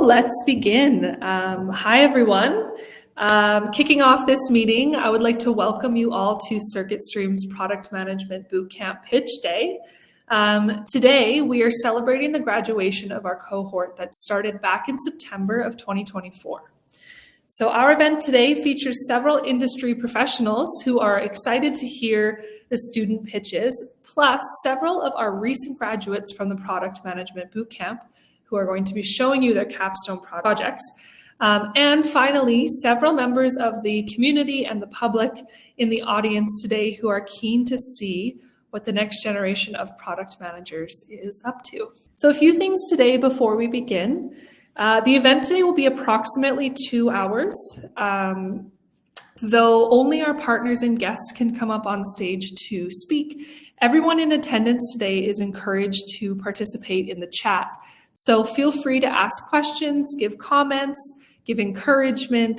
Let's begin. Hi, everyone. Kicking off this meeting, I would like to welcome you all to CircuitStream's Product Management Bootcamp Pitch Day. Today, we are celebrating the graduation of our cohort that started back in September of 2024. So our event today features several industry professionals who are excited to hear the student pitches, plus several of our recent graduates from the Product Management Bootcamp who are going to be showing you their capstone projects. And finally, several members of the community and the public in the audience today who are keen to see what the next generation of product managers is up to. So a few things today before we begin. The event today will be approximately 2 hours, though only our partners and guests can come up on stage to speak. Everyone in attendance today is encouraged to participate in the chat. So feel free to ask questions, give comments, give encouragement,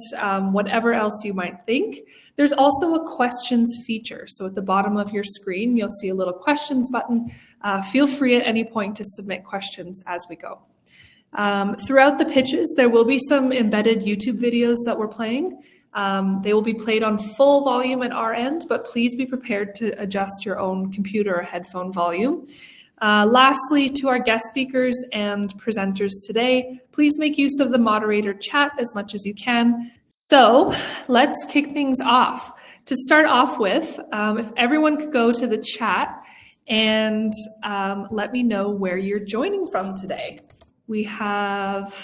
whatever else you might think. There's also a questions feature. So at the bottom of your screen, you'll see a little questions button. Feel free at any point to submit questions as we go. Throughout the pitches, there will be some embedded YouTube videos that we're playing. They will be played on full volume at our end, but please be prepared to adjust your own computer or headphone volume. Lastly, to our guest speakers and presenters today, please make use of the moderator chat as much as you can. So let's kick things off. To start off with, if everyone could go to the chat and let me know where you're joining from today. We have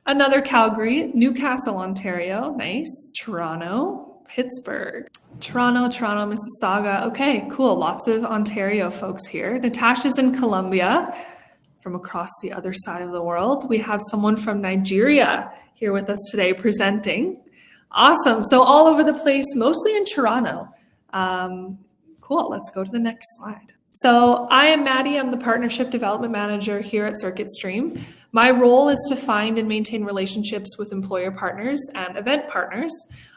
another Calgary, Newcastle, Ontario, nice, Toronto, Pittsburgh, Toronto, Mississauga. Okay, cool. Lots of Ontario folks here. Natasha's in Colombia from across the other side of the world. We have someone from Nigeria here with us today presenting. Awesome. So all over the place, mostly in Toronto. Cool. Let's go to the next slide. So I am Maddie. I'm the Partnership Development Manager here at CircuitStream. My role is to find and maintain relationships with employer partners and event partners.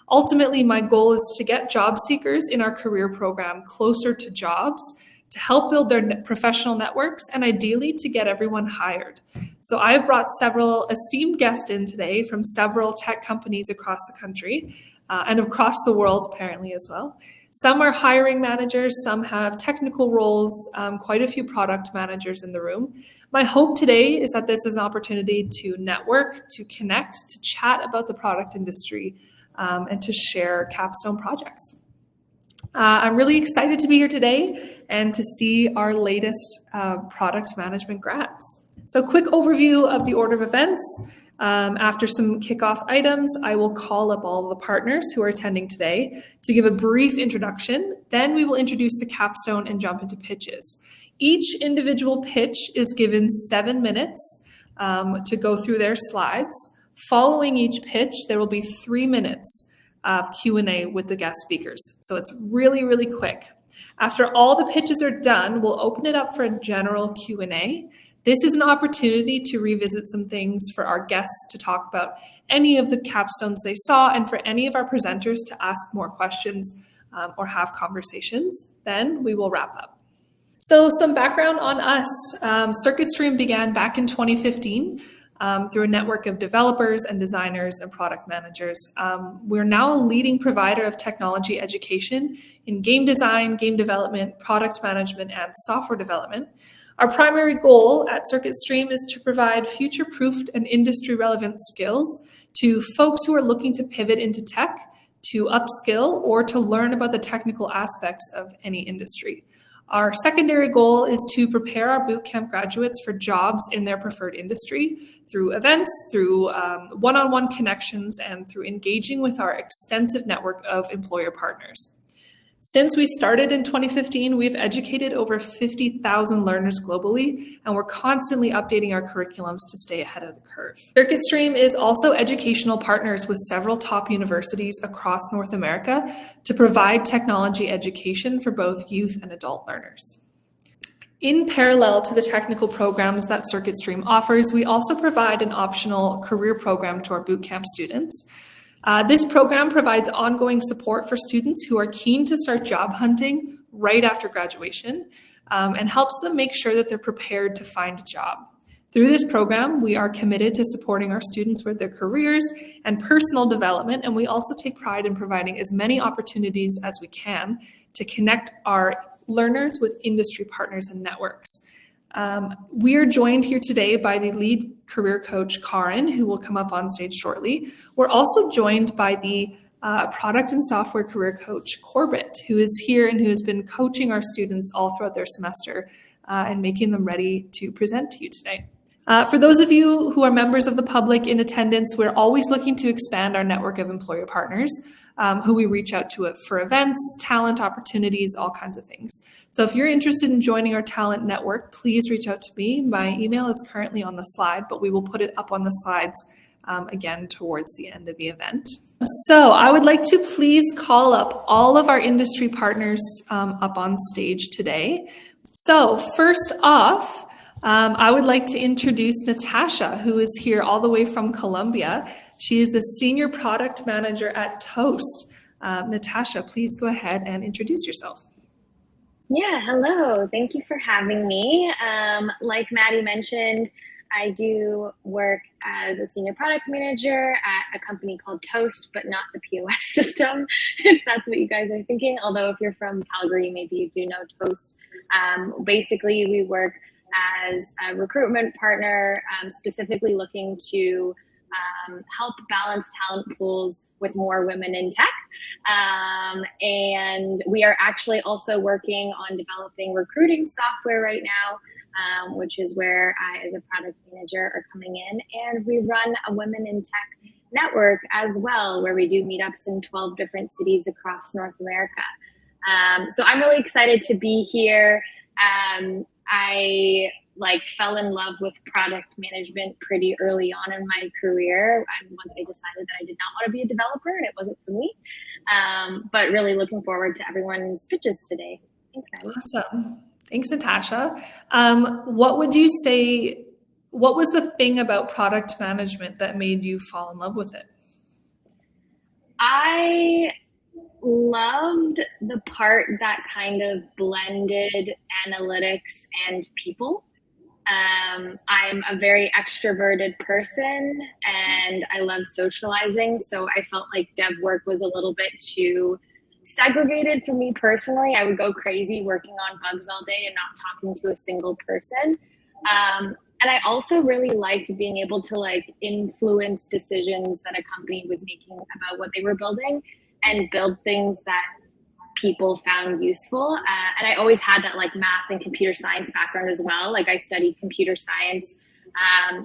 Ultimately, my goal is to get job seekers in our career program closer to jobs, to help build their professional networks, and ideally to get everyone hired. So I've brought several esteemed guests in today from several tech companies across the country and across the world apparently as well. Some are hiring managers, some have technical roles, quite a few product managers in the room. My hope today is that this is an opportunity to network, to connect, to chat about the product industry, and to share capstone projects. I'm really excited to be here today and to see our latest product management grads. So quick overview of the order of events. After some kickoff items, I will call up all of the partners who are attending today to give a brief introduction. Then we will introduce the capstone and jump into pitches. Each individual pitch is given 7 minutes to go through their slides. Following each pitch, there will be 3 minutes of Q&A with the guest speakers. So it's really, really quick. After all the pitches are done, we'll open it up for a general Q&A. This is an opportunity to revisit some things for our guests to talk about any of the capstones they saw and for any of our presenters to ask more questions or have conversations. Then we will wrap up. So some background on us. CircuitStream began back in 2015 through a network of developers and designers and product managers. We're now a leading provider of technology education in game design, game development, product management, and software development. Our primary goal at CircuitStream is to provide future-proofed and industry-relevant skills to folks who are looking to pivot into tech, to upskill, or to learn about the technical aspects of any industry. Our secondary goal is to prepare our bootcamp graduates for jobs in their preferred industry through events, through one-on-one connections, and through engaging with our extensive network of employer partners. Since we started in 2015, we've educated over 50,000 learners globally, and we're constantly updating our curriculums to stay ahead of the curve. CircuitStream is also educational partners with several top universities across North America to provide technology education for both youth and adult learners. In parallel to the technical programs that CircuitStream offers, we also provide an optional career program to our bootcamp students. This program provides ongoing support for students who are keen to start job hunting right after graduation and helps them make sure that they're prepared to find a job. Through this program, we are committed to supporting our students with their careers and personal development, and we also take pride in providing as many opportunities as we can to connect our learners with industry partners and networks. We are joined here today by the lead career coach, Karin, who will come up on stage shortly. We're also joined by the product and software career coach, Corbett, who is here and who has been coaching our students all throughout their semester and making them ready to present to you today. For those of you who are members of the public in attendance, we're always looking to expand our network of employer partners who we reach out to for events, talent opportunities, all kinds of things. So if you're interested in joining our talent network, please reach out to me. My email is currently on the slide, but we will put it up on the slides again towards the end of the event. So I would like to please call up all of our industry partners up on stage today. So first off, I would like to introduce Natasha, who is here all the way from Colombia. She is the Senior Product Manager at Toast. Natasha, please go ahead and introduce yourself. Yeah, hello. Thank you for having me. Like Maddie mentioned, I do work as a Senior Product Manager at a company called Toast, but not the POS system, if that's what you guys are thinking. Although if you're from Calgary, maybe you do know Toast. Basically, we work as a recruitment partner, specifically looking to help balance talent pools with more women in tech. And we are actually also working on developing recruiting software right now, which is where I, as a product manager, are coming in. And we run a Women in Tech network as well, where we do meetups in 12 different cities across North America. So I'm really excited to be here. I fell in love with product management pretty early on in my career. Once I decided that I did not want to be a developer and it wasn't for me. But really looking forward to everyone's pitches today. Thanks, Maddie. Awesome. Thanks, Natasha. What would you say, what was the thing about product management that made you fall in love with it? I loved the part that kind of blended analytics and people. I'm a very extroverted person and I love socializing. So I felt like dev work was a little bit too segregated for me personally. I would go crazy working on bugs all day and not talking to a single person. And I also really liked being able to influence decisions that a company was making about what they were building and build things that people found useful. And I always had that math and computer science background as well. I studied computer science.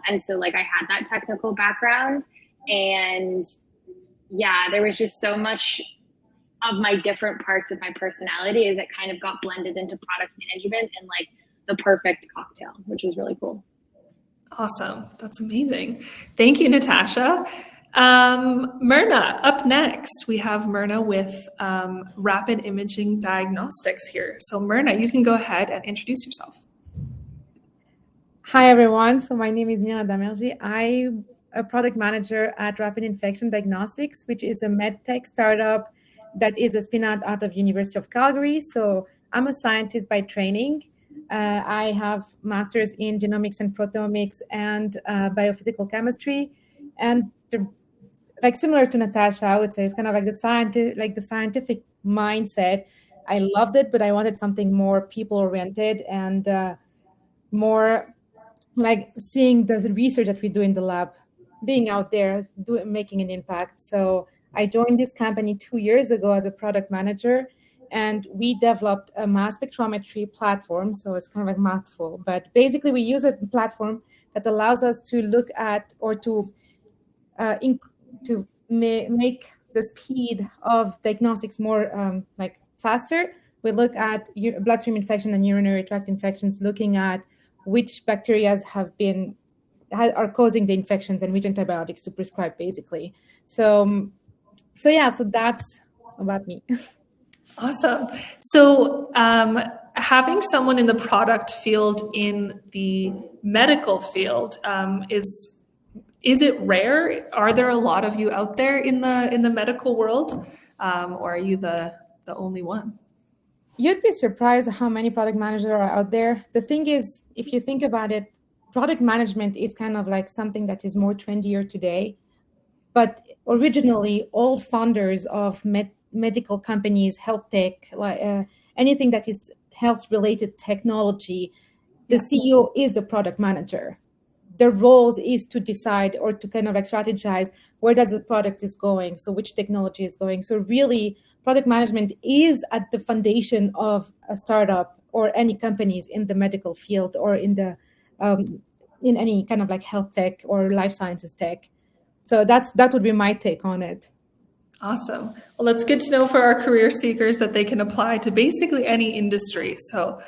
And so I had that technical background. And yeah, there was just so much of my different parts of my personality that kind of got blended into product management and the perfect cocktail, which was really cool. Awesome. That's amazing. Thank you, Natasha. Myrna, up next, we have Myrna with Rapid Imaging Diagnostics here. So Myrna, you can go ahead and introduce yourself. Hi, everyone. So my name is Myrna Damerji. I'm a product manager at Rapid Infection Diagnostics, which is a medtech startup that is a spin-out out of University of Calgary. So I'm a scientist by training. I have masters in genomics and proteomics and biophysical chemistry. And similar to Natasha, I would say it's kind of the scientific mindset. I loved it, but I wanted something more people-oriented and more seeing the research that we do in the lab, being out there, making an impact. So I joined this company 2 years ago as a product manager, and we developed a mass spectrometry platform. So it's kind of mouthful, but basically we use a platform that allows us to look at or to make the speed of diagnostics more faster. We look at bloodstream infection and urinary tract infections, looking at which bacteria are causing the infections and which antibiotics to prescribe, basically. So that's about me. Awesome. So having someone in the product field in the medical field is it rare? Are there a lot of you out there in the medical world, or are you the only one? You'd be surprised how many product managers are out there. The thing is, if you think about it, product management is kind of like something that is more trendier today. But originally, all founders of medical companies, health tech, anything that is health-related technology, the CEO is the product manager. Their roles is to decide or to kind of like strategize where does the product is going, so which technology is going. So really, product management is at the foundation of a startup or any companies in the medical field or in the in any kind of like health tech or life sciences tech. So that would be my take on it. Awesome. Well, that's good to know for our career seekers that they can apply to basically any industry. So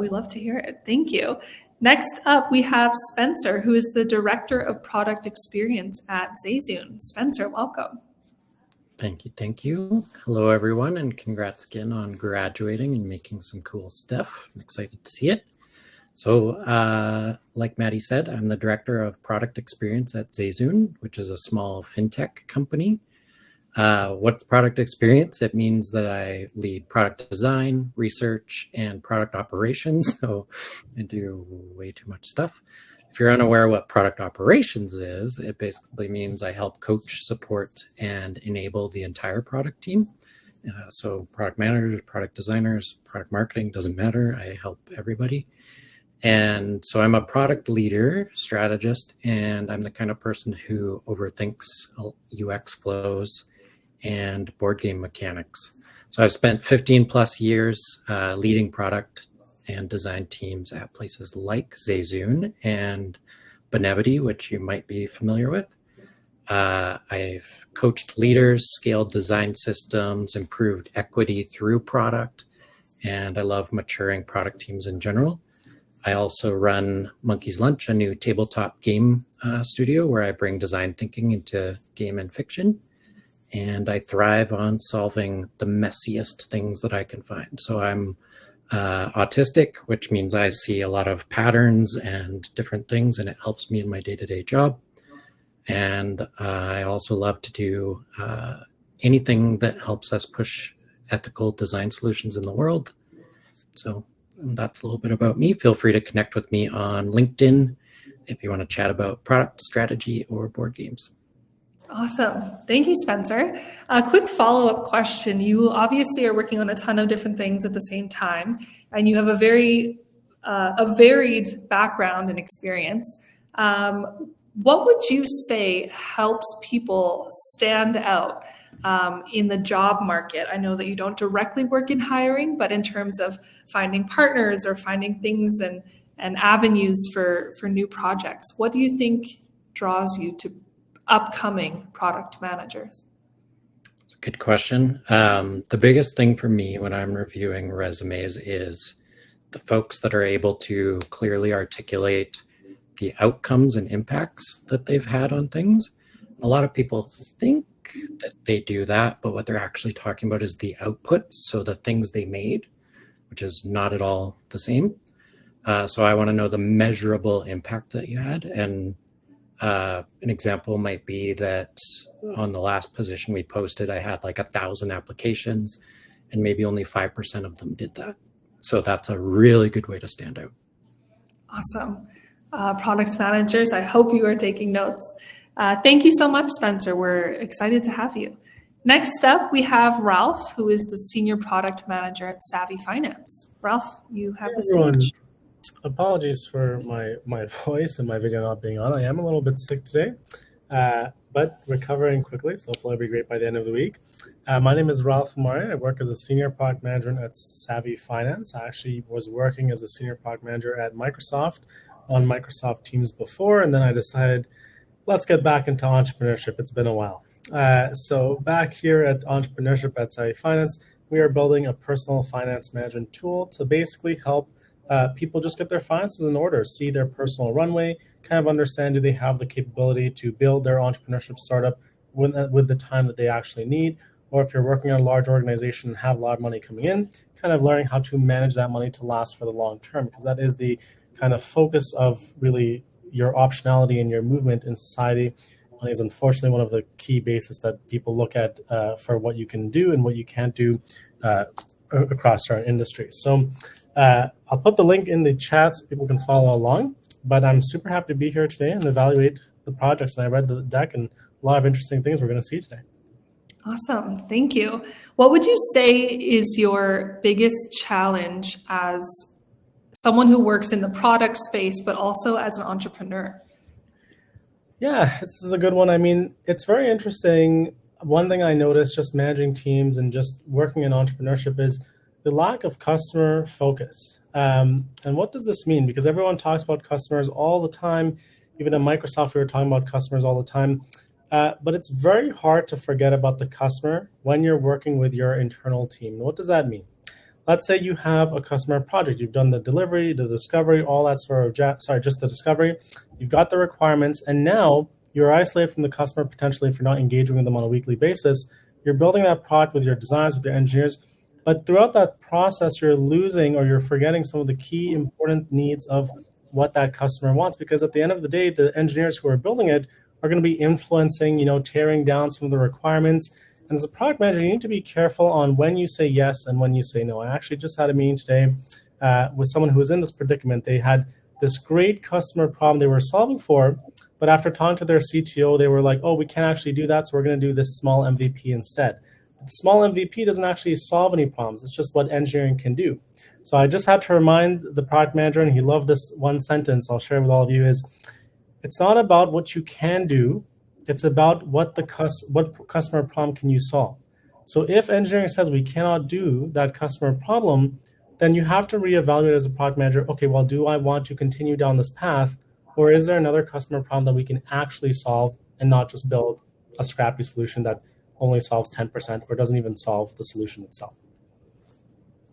we love to hear it. Thank you. Next up, we have Spencer, who is the Director of Product Experience at Zayzoon. Spencer, welcome. Thank you. Thank you. Hello, everyone, and congrats again on graduating and making some cool stuff. I'm excited to see it. So like Maddie said, I'm the Director of Product Experience at Zayzoon, which is a small fintech company. What's product experience? It means that I lead product design, research, and product operations. So I do way too much stuff. If you're unaware what product operations is, it basically means I help coach, support, and enable the entire product team. So product managers, product designers, product marketing, doesn't matter. I help everybody. And so I'm a product leader, strategist, and I'm the kind of person who overthinks UX flows and board game mechanics. So I've spent 15 plus years leading product and design teams at places like Zayzoon and Benevity, which you might be familiar with. I've coached leaders, scaled design systems, improved equity through product, and I love maturing product teams in general. I also run Monkey's Lunch, a new tabletop game studio where I bring design thinking into game and fiction. And I thrive on solving the messiest things that I can find. So I'm autistic, which means I see a lot of patterns and different things, and it helps me in my day-to-day job. And I also love to do anything that helps us push ethical design solutions in the world. So that's a little bit about me. Feel free to connect with me on LinkedIn if you want to chat about product strategy or board games. Awesome. Thank you, Spencer. A quick follow-up question. You obviously are working on a ton of different things at the same time, and you have a varied background and experience. What would you say helps people stand out in the job market? I know that you don't directly work in hiring, but in terms of finding partners or finding things and avenues for new projects, what do you think draws you to upcoming product managers? Good question. The biggest thing for me when I'm reviewing resumes is the folks that are able to clearly articulate the outcomes and impacts that they've had on things. A lot of people think that they do that, but what they're actually talking about is the outputs, so the things they made, which is not at all the same. So I want to know the measurable impact that you had. And an example might be that on the last position we posted, I had like 1,000 applications and maybe only 5% of them did that. So that's a really good way to stand out. Awesome. Product managers, I hope you are taking notes. Thank you so much, Spencer. We're excited to have you. Next up, we have Ralph, who is the Senior Product Manager at Savvy Finance. Ralph, you have the stage. Apologies for my voice and my video not being on. I am a little bit sick today, but recovering quickly, so hopefully it'll be great by the end of the week. My name is Ralph Murray. I work as a Senior Product Manager at Savvy Finance. I actually was working as a Senior Product Manager at Microsoft on Microsoft Teams before, and then I decided, let's get back into entrepreneurship. It's been a while. So back here at Entrepreneurship at Savvy Finance, we are building a personal finance management tool to basically help people just get their finances in order, see their personal runway, kind of understand do they have the capability to build their entrepreneurship startup with the time that they actually need, or if you're working on a large organization and have a lot of money coming in, kind of learning how to manage that money to last for the long term, because that is the kind of focus of really your optionality and your movement in society. Money is unfortunately one of the key bases that people look at for what you can do and what you can't do across our industry. So I'll put the link in the chat so people can follow along. But I'm super happy to be here today and evaluate the projects. And I read the deck and a lot of interesting things we're going to see today. Awesome. Thank you. What would you say is your biggest challenge as someone who works in the product space, but also as an entrepreneur? Yeah, this is a good one. I mean, it's very interesting. One thing I noticed just managing teams and just working in entrepreneurship is the lack of customer focus. And what does this mean? Because everyone talks about customers all the time. Even at Microsoft, we were talking about customers all the time. But it's very hard to forget about the customer when you're working with your internal team. What does that mean? Let's say you have a customer project. You've done the delivery, the discovery, all that sort of just the discovery. You've got the requirements, and now you're isolated from the customer potentially if you're not engaging with them on a weekly basis. You're building that product with your designs, with your engineers, but throughout that process, you're losing or you're forgetting some of the key important needs of what that customer wants. Because at the end of the day, the engineers who are building it are going to be influencing, tearing down some of the requirements. And as a product manager, you need to be careful on when you say yes and when you say no. I actually just had a meeting today with someone who was in this predicament. They had this great customer problem they were solving for, but after talking to their CTO, they were like, oh, we can't actually do that, so we're going to do this small MVP instead. But the small MVP doesn't actually solve any problems. It's just what engineering can do. So I just had to remind the product manager, and he loved this one sentence I'll share with all of you, is it's not about what you can do, it's about what customer problem can you solve. So if engineering says we cannot do that customer problem, then you have to reevaluate as a product manager, okay, well, do I want to continue down this path, or is there another customer problem that we can actually solve and not just build a scrappy solution that only solves 10% or doesn't even solve the solution itself?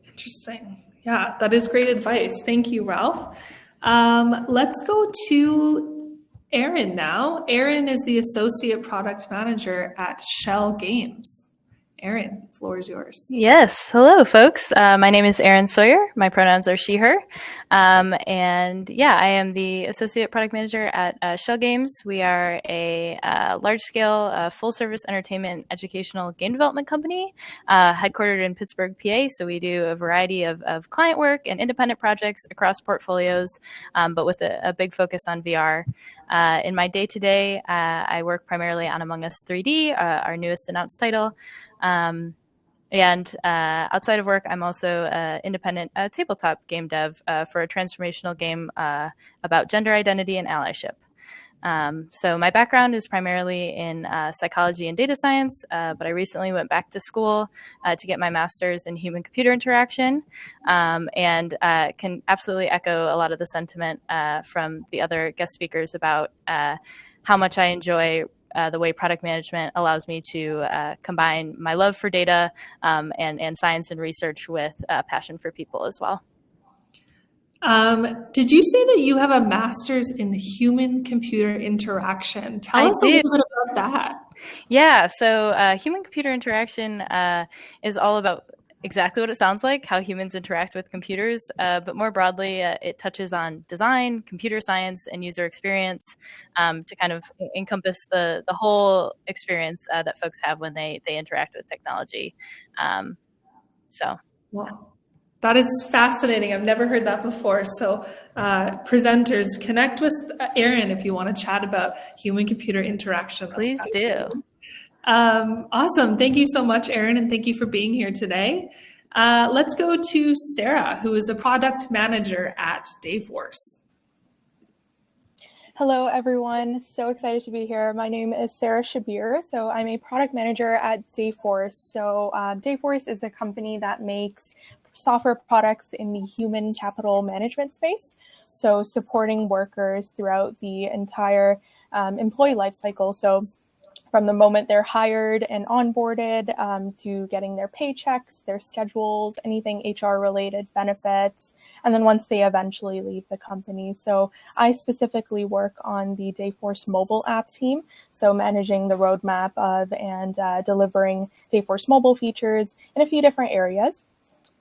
Interesting. Yeah, that is great advice. Thank you, Ralph. Let's go to Aaron now. Aaron is the Associate Product Manager at Shell Games. Aaron, the floor is yours. Yes. Hello, folks. My name is Erin Sawyer. My pronouns are she, her. And yeah, I am the Associate Product Manager at Shell Games. We are a large-scale, full-service entertainment educational game development company headquartered in Pittsburgh, PA. So we do a variety of client work and independent projects across portfolios, but with a big focus on VR. In my day-to-day, I work primarily on Among Us 3D, our newest announced title. And outside of work, I'm also an independent tabletop game dev for a transformational game about gender identity and allyship. So my background is primarily in psychology and data science, but I recently went back to school to get my master's in human-computer interaction, and can absolutely echo a lot of the sentiment from the other guest speakers about how much I enjoy the way product management allows me to combine my love for data and science and research with passion for people as well. Did you say that you have a master's in human-computer interaction? Tell us a little bit about that. Yeah, so human-computer interaction is all about exactly what it sounds like, how humans interact with computers, but more broadly, it touches on design, computer science, and user experience to kind of encompass the whole experience that folks have when they interact with technology. Wow. That is fascinating. I've never heard that before. So presenters, connect with Aaron if you want to chat about human-computer interaction. Please do. Awesome. Thank you so much, Aaron, and thank you for being here today. Let's go to Sarah, who is a product manager at Dayforce. Hello, everyone. So excited to be here. My name is Sarah Shabir. So I'm a product manager at Dayforce. So Dayforce is a company that makes software products in the human capital management space. So supporting workers throughout the entire employee lifecycle. So from the moment they're hired and onboarded to getting their paychecks, their schedules, anything HR related, benefits, and then once they eventually leave the company. So I specifically work on the Dayforce mobile app team, so managing the roadmap of and delivering Dayforce mobile features in a few different areas.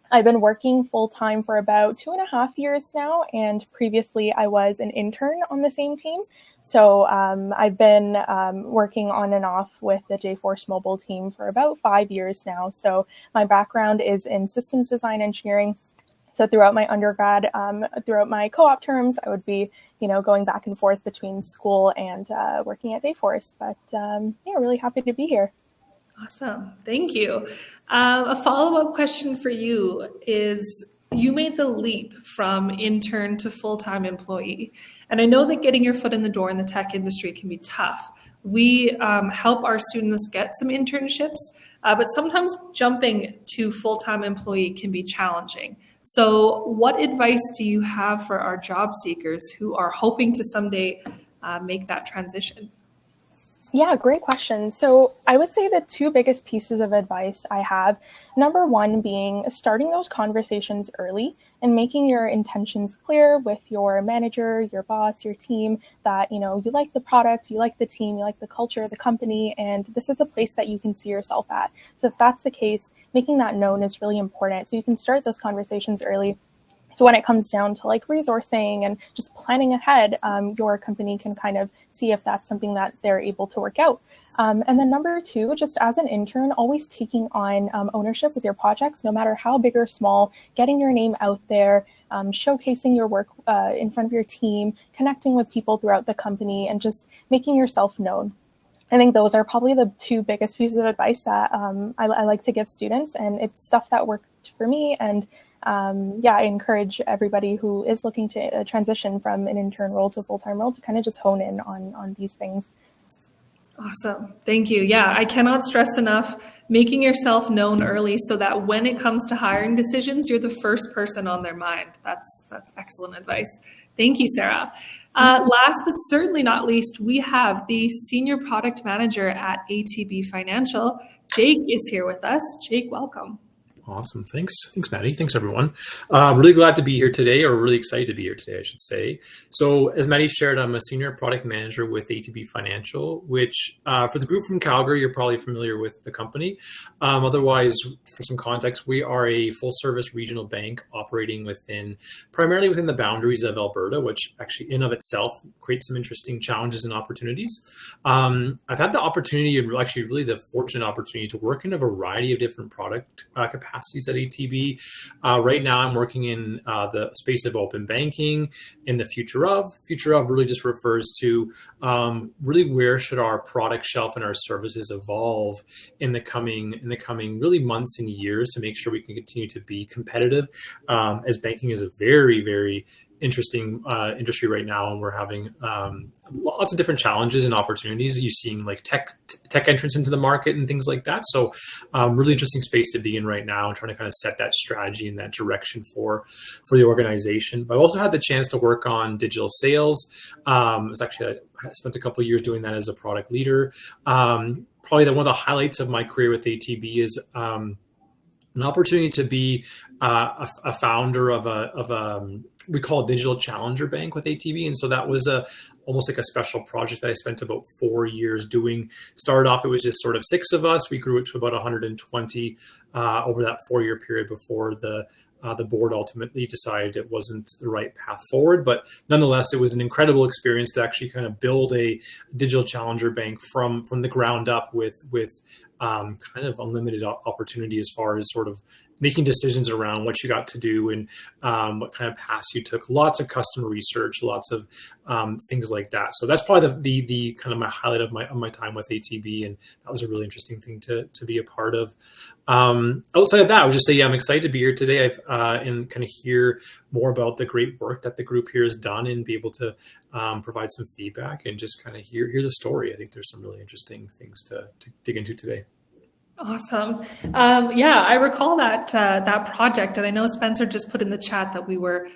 I've been working full-time for about 2.5 years now, and previously I was an intern on the same team. So I've been working on and off with the Dayforce mobile team for about 5 years now. So my background is in systems design engineering, So throughout my undergrad, throughout my co-op terms, I would be, going back and forth between school and working at Dayforce. But yeah, really happy to be here. Awesome. Thank you. A follow-up question for you is, you made the leap from intern to full-time employee. And I know that getting your foot in the door in the tech industry can be tough. We help our students get some internships, but sometimes jumping to full-time employee can be challenging. So what advice do you have for our job seekers who are hoping to someday make that transition? Yeah, great question. So I would say the two biggest pieces of advice I have, number one being starting those conversations early and making your intentions clear with your manager, your boss, your team, that, you like the product, you like the team, you like the culture of the company, and this is a place that you can see yourself at. So if that's the case, making that known is really important. So you can start those conversations early. So when it comes down to like resourcing and just planning ahead, your company can kind of see if that's something that they're able to work out. And then number two, just as an intern, always taking on ownership with your projects, no matter how big or small, getting your name out there, showcasing your work in front of your team, connecting with people throughout the company, and just making yourself known. I think those are probably the two biggest pieces of advice that I like to give students, and it's stuff that worked for me. And I encourage everybody who is looking to transition from an intern role to a full-time role to kind of just hone in on these things. Awesome. Thank you. Yeah, I cannot stress enough making yourself known early so that when it comes to hiring decisions, you're the first person on their mind. That's excellent advice. Thank you, Sarah. Last but certainly not least, we have the Senior Product Manager at ATB Financial. Jake is here with us. Jake, welcome. Awesome. Thanks, Maddie. Thanks, everyone. Really glad to be here today, or really excited to be here today, I should say. So as Maddie shared, I'm a senior product manager with ATB Financial, which for the group from Calgary, you're probably familiar with the company. Otherwise, for some context, we are a full service regional bank operating primarily within the boundaries of Alberta, which actually in of itself creates some interesting challenges and opportunities. I've had the opportunity, and actually really the fortunate opportunity, to work in a variety of different product capacities at ATB. Right now, I'm working in the space of open banking. In the future of really just refers to really where should our product shelf and our services evolve in the coming really months and years to make sure we can continue to be competitive. As banking is a very, very interesting industry right now, and we're having lots of different challenges and opportunities. You're seeing like tech entrance into the market and things like that. So really interesting space to be in right now, and trying to kind of set that strategy and that direction for the organization. But I've also had the chance to work on digital sales. I spent a couple of years doing that as a product leader. Probably one of the highlights of my career with ATB is an opportunity to be a founder of a we call a digital challenger bank with ATB. And so that was almost like a special project that I spent about 4 years doing. Started off, it was just sort of 6 of us. We grew it to about 120 over that 4-year period before the board ultimately decided it wasn't the right path forward. But nonetheless, it was an incredible experience to actually kind of build a digital challenger bank from the ground up with kind of unlimited opportunity as far as sort of making decisions around what you got to do and what kind of paths you took. Lots of customer research, lots of things like that. So that's probably the kind of my highlight of my time with ATB, and that was a really interesting thing to be a part of. Outside of that, I would just say, I'm excited to be here today and kind of hear more about the great work that the group here has done, and be able to provide some feedback and just kind of hear the story. I think there's some really interesting things to dig into today. Awesome. I recall that project, and I know Spencer just put in the chat that we were,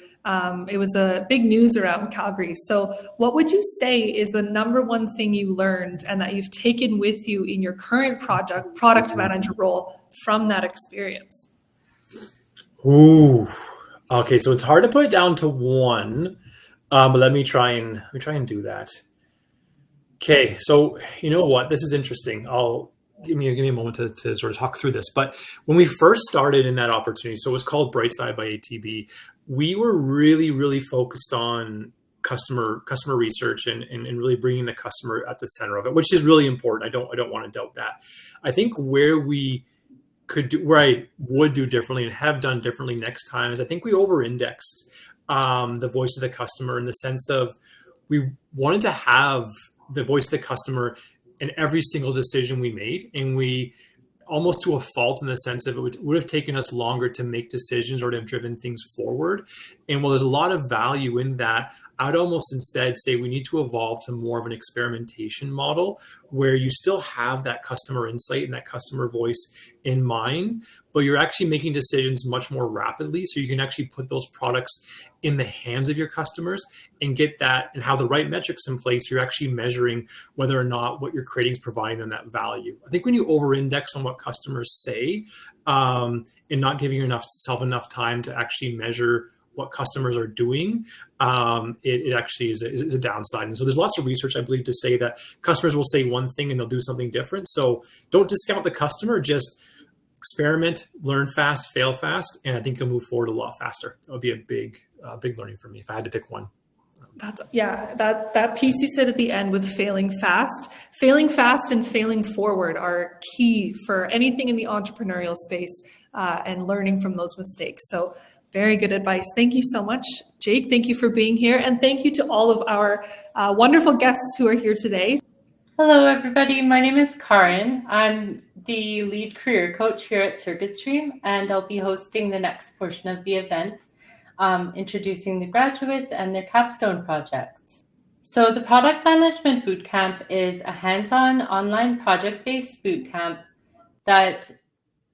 it was a big news around Calgary. So what would you say is the number one thing you learned and that you've taken with you in your current product manager role from that experience? Ooh, okay. So it's hard to put it down to one, but let me try and do that. Okay. So you know what? This is interesting. Give me a moment to sort of talk through this. But when we first started in that opportunity, so it was called Brightside by ATB, we were really, really focused on customer research and really bringing the customer at the center of it, which is really important. I don't want to doubt that. I think where we I would do differently and have done differently next time is I think we over-indexed the voice of the customer in the sense of we wanted to have the voice of the customer in every single decision we made, and we almost to a fault in the sense of it would have taken us longer to make decisions or to have driven things forward. And while there's a lot of value in that, I'd almost instead say we need to evolve to more of an experimentation model where you still have that customer insight and that customer voice in mind, but you're actually making decisions much more rapidly. So you can actually put those products in the hands of your customers and get that and have the right metrics in place. You're actually measuring whether or not what you're creating is providing them that value. I think when you over-index on what customers say and not giving yourself enough time to actually measure what customers are doing, it actually is a downside. And so there's lots of research, I believe, to say that customers will say one thing and they'll do something different. So don't discount the customer, just experiment, learn fast, fail fast, and I think you'll move forward a lot faster. That would be a big learning for me if I had to pick one. That piece you said at the end with failing fast and failing forward are key for anything in the entrepreneurial space and learning from those mistakes. So very good advice. Thank you so much, Jake. Thank you for being here. And thank you to all of our wonderful guests who are here today. Hello, everybody. My name is Karin. I'm the lead career coach here at Circuit Stream, and I'll be hosting the next portion of the event, introducing the graduates and their capstone projects. So the Product Management Bootcamp is a hands-on online project-based bootcamp that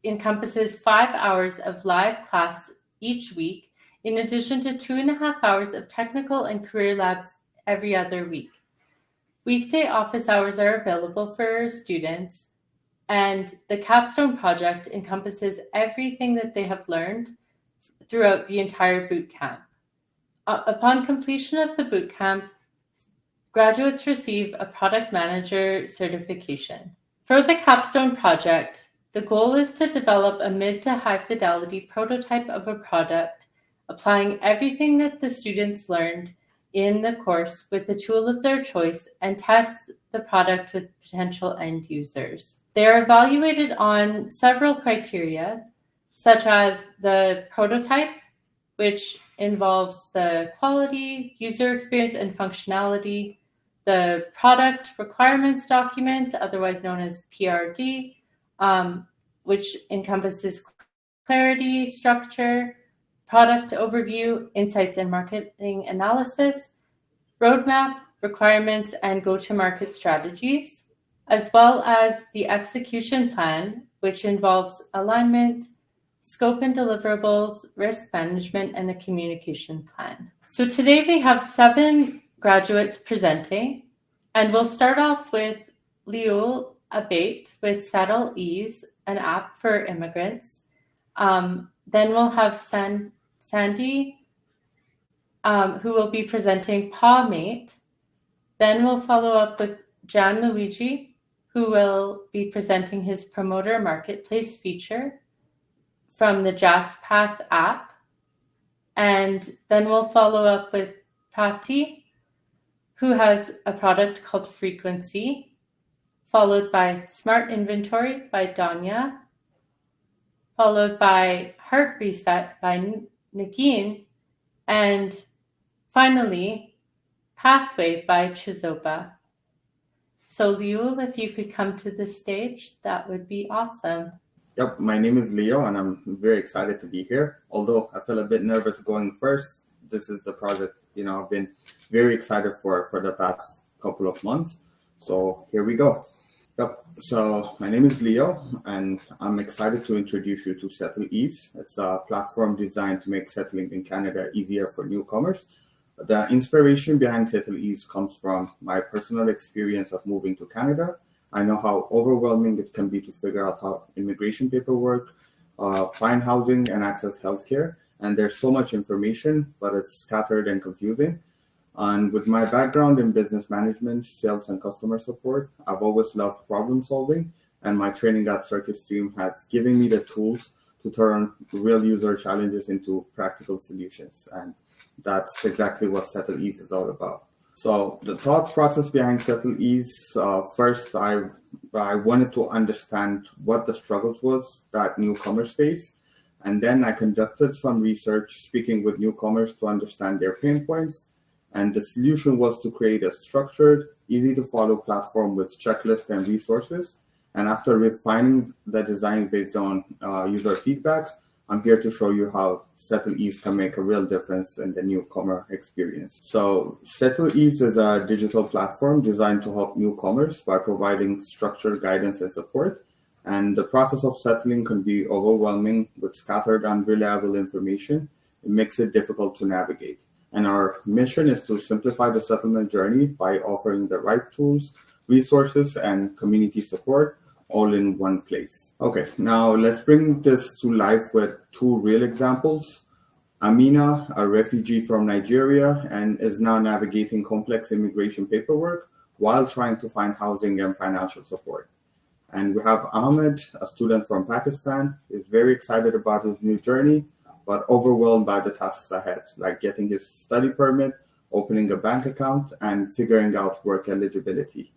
encompasses 5 hours of live class each week, in addition to 2.5 hours of technical and career labs every other week. Weekday office hours are available for students, and the capstone project encompasses everything that they have learned throughout the entire bootcamp. Upon completion of the bootcamp, graduates receive a product manager certification. For the capstone project, the goal is to develop a mid to high fidelity prototype of a product, applying everything that the students learned in the course with the tool of their choice, and test the product with potential end users. They are evaluated on several criteria, such as the prototype, which involves the quality, user experience, and functionality, the product requirements document, otherwise known as PRD, which encompasses clarity, structure, product overview, insights and marketing analysis, roadmap, requirements, and go-to-market strategies, as well as the execution plan, which involves alignment, scope and deliverables, risk management, and a communication plan. So today we have 7 graduates presenting, and we'll start off with Liul Abate with Settle Ease, an app for immigrants. Then we'll have Sandy, who will be presenting PawMate. Then we'll follow up with Gianluigi, who will be presenting his promoter marketplace feature from the JazzPass app. And then we'll follow up with Prati, who has a product called Frequency, followed by Smart Inventory by Danya, followed by Heart Reset by Nagin, and finally, Pathway by Chizoba. So Liul, if you could come to the stage, that would be awesome. Yep, my name is Leo, and I'm very excited to be here. Although I feel a bit nervous going first, this is the project, I've been very excited for the past couple of months. So here we go. Yep. So my name is Leo, and I'm excited to introduce you to Settle Ease. It's a platform designed to make settling in Canada easier for newcomers. The inspiration behind Settle Ease comes from my personal experience of moving to Canada. I know how overwhelming it can be to figure out how immigration paperwork, find housing, and access healthcare. And there's so much information, but it's scattered and confusing. And with my background in business management, sales, and customer support, I've always loved problem solving, and my training at Circuit Stream has given me the tools to turn real user challenges into practical solutions. And that's exactly what Settle Ease is all about. So the thought process behind Settle Ease, first I wanted to understand what the struggles was that newcomers face. And then I conducted some research speaking with newcomers to understand their pain points. And the solution was to create a structured, easy to follow platform with checklists and resources. And after refining the design based on user feedbacks, I'm here to show you how Settle Ease can make a real difference in the newcomer experience. So Settle Ease is a digital platform designed to help newcomers by providing structured guidance and support. And the process of settling can be overwhelming with scattered, unreliable information. It makes it difficult to navigate. And our mission is to simplify the settlement journey by offering the right tools, resources, and community support all in one place. Okay, now let's bring this to life with two real examples. Amina, a refugee from Nigeria, and is now navigating complex immigration paperwork while trying to find housing and financial support. And we have Ahmed, a student from Pakistan, is very excited about his new journey, but overwhelmed by the tasks ahead, like getting his study permit, opening a bank account, and figuring out work eligibility.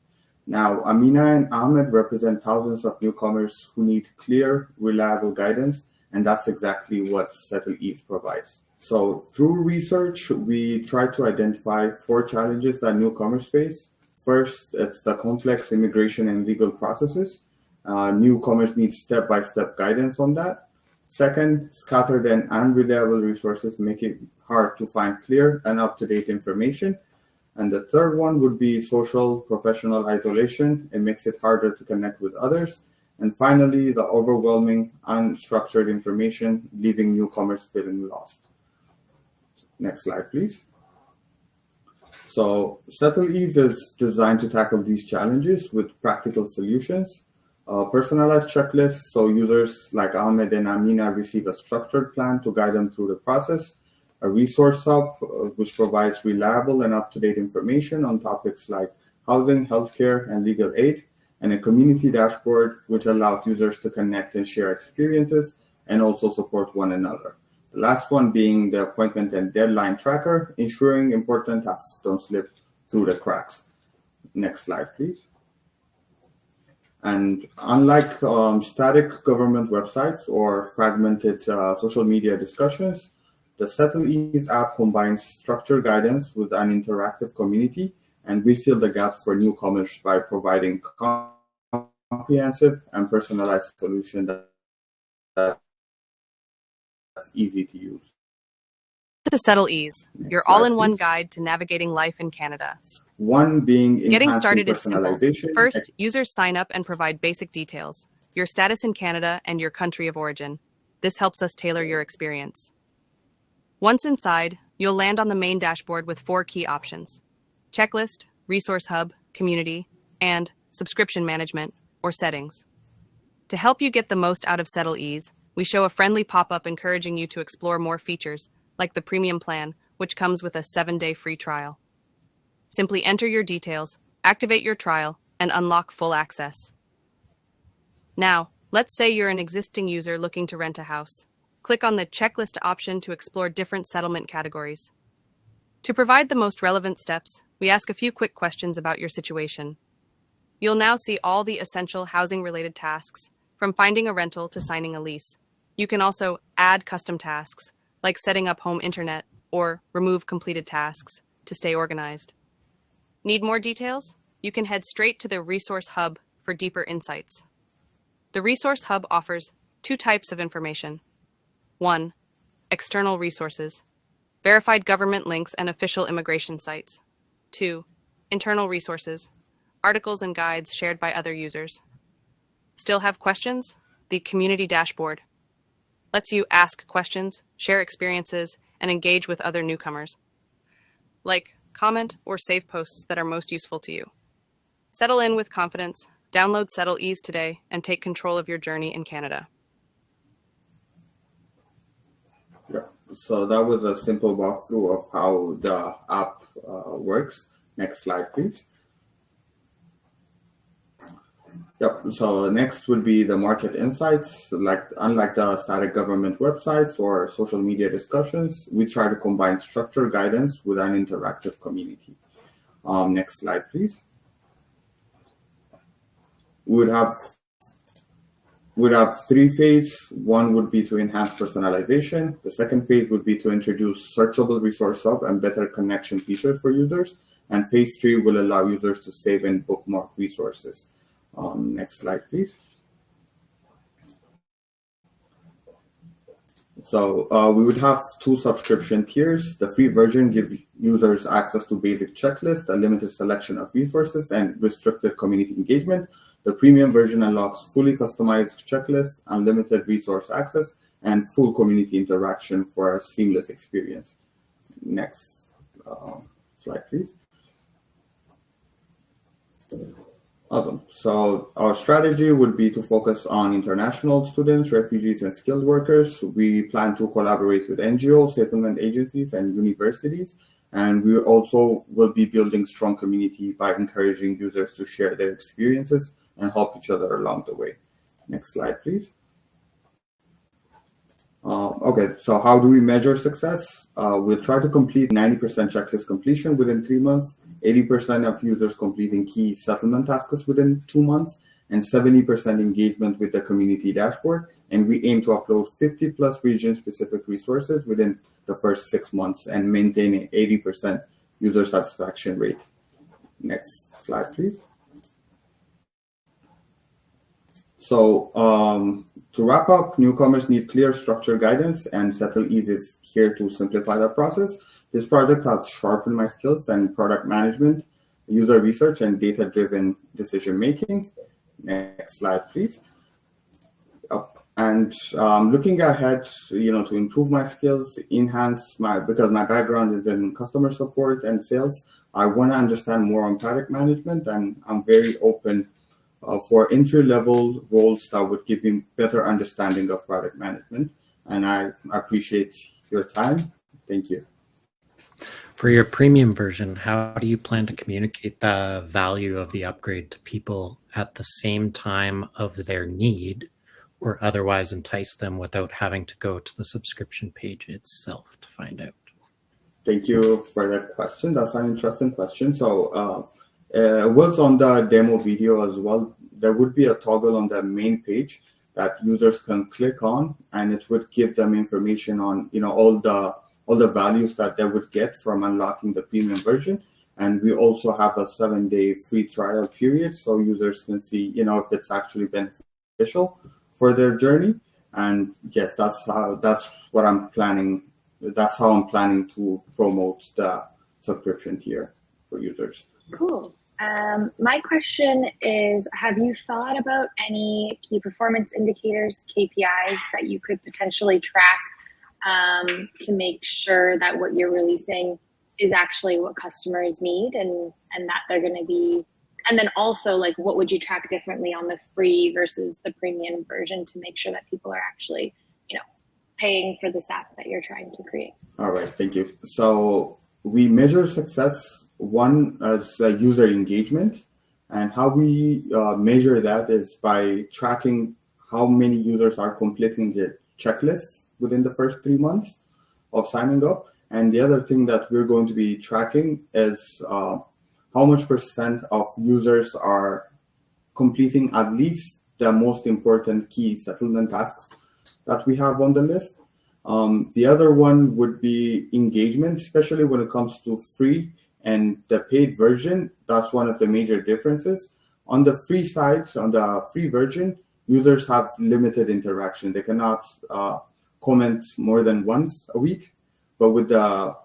Now, Amina and Ahmed represent thousands of newcomers who need clear, reliable guidance, and that's exactly what Settle Ease provides. So through research, we try to identify 4 challenges that newcomers face. First, it's the complex immigration and legal processes. Newcomers need step-by-step guidance on that. Second, scattered and unreliable resources make it hard to find clear and up-to-date information. And the third one would be social professional isolation. It makes it harder to connect with others. And finally, the overwhelming unstructured information, leaving newcomers feeling lost. Next slide, please. So Settle Ease is designed to tackle these challenges with practical solutions. Personalized checklists, so users like Ahmed and Amina receive a structured plan to guide them through the process. A resource hub, which provides reliable and up-to-date information on topics like housing, healthcare, and legal aid, and a community dashboard, which allows users to connect and share experiences and also support one another. The last one being the appointment and deadline tracker, ensuring important tasks don't slip through the cracks. Next slide, please. And unlike static government websites or fragmented social media discussions, the Settle Ease app combines structured guidance with an interactive community, and we fill the gaps for newcomers by providing comprehensive and personalized solutions that's easy to use. To Settle Ease, your all-in-one guide to navigating life in Canada. One being getting started is simple. personalization. First, users sign up and provide basic details, your status in Canada and your country of origin. This helps us tailor your experience. Once inside, you'll land on the main dashboard with 4 key options: checklist, resource hub, community, and subscription management or settings. To help you get the most out of Settle Ease, we show a friendly pop-up encouraging you to explore more features, like the premium plan, which comes with a 7-day free trial. Simply enter your details, activate your trial, and unlock full access. Now, let's say you're an existing user looking to rent a house. Click on the checklist option to explore different settlement categories. To provide the most relevant steps, we ask a few quick questions about your situation. You'll now see all the essential housing-related tasks, from finding a rental to signing a lease. You can also add custom tasks, like setting up home internet, or remove completed tasks to stay organized. Need more details? You can head straight to the Resource Hub for deeper insights. The Resource Hub offers 2 types of information. 1. External resources, verified government links and official immigration sites. 2. Internal resources, articles and guides shared by other users. Still have questions? The Community Dashboard lets you ask questions, share experiences, and engage with other newcomers. Like, comment, or save posts that are most useful to you. Settle in with confidence, download Settle Ease today, and take control of your journey in Canada. Yeah, so that was a simple walkthrough of how the app works. Next slide, please. Yep, so next would be the market insights. Unlike the static government websites or social media discussions, we try to combine structured guidance with an interactive community. Next slide, please. We would have three phases. One would be to enhance personalization. The second phase would be to introduce searchable resource hub and better connection features for users. And phase 3 will allow users to save and bookmark resources. Next slide, please. So we would have two subscription tiers. The free version gives users access to basic checklist, a limited selection of resources, and restricted community engagement. The premium version unlocks fully customized checklists, unlimited resource access, and full community interaction for a seamless experience. Next slide, please. Awesome. So our strategy would be to focus on international students, refugees, and skilled workers. We plan to collaborate with NGOs, settlement agencies, and universities. And we also will be building strong community by encouraging users to share their experiences and help each other along the way. Next slide, please. Okay, so how do we measure success? We'll try to complete 90% checklist completion within 3 months, 80% of users completing key settlement tasks within 2 months, and 70% engagement with the community dashboard. And we aim to upload 50 plus region-specific resources within the first 6 months and maintain an 80% user satisfaction rate. Next slide, please. So to wrap up, newcomers need clear structure guidance, and Settle Ease is here to simplify that process. This project has sharpened my skills in product management, user research, and data-driven decision-making. Next slide, please. And looking ahead, to improve my skills, because my background is in customer support and sales, I want to understand more on product management, and I'm very open for entry-level roles that would give me better understanding of product management. And I appreciate your time. Thank you. For your premium version, how do you plan to communicate the value of the upgrade to people at the same time of their need, or otherwise entice them without having to go to the subscription page itself to find out? Thank you for that question. That's an interesting question. So it was on the demo video as well. There would be a toggle on the main page that users can click on, and it would give them information on all the values that they would get from unlocking the premium version. And we also have a 7-day free trial period, so users can see if it's actually beneficial for their journey. And yes, that's what I'm planning. That's how I'm planning to promote the subscription tier for users. Cool. My question is, have you thought about any key performance indicators, KPIs, that you could potentially track to make sure that what you're releasing is actually what customers need and that they're going to be, and then also what would you track differently on the free versus the premium version to make sure that people are actually, paying for this app that you're trying to create? All right, thank you. So we measure success, one as user engagement, and how we measure that is by tracking how many users are completing the checklists within the first 3 months of signing up. And the other thing that we're going to be tracking is how much % of users are completing at least the most important key settlement tasks that we have on the list. The other one would be engagement, especially when it comes to free and the paid version. That's one of the major differences. On the free side, on the free version, users have limited interaction. They cannot comment more than once a week, but with the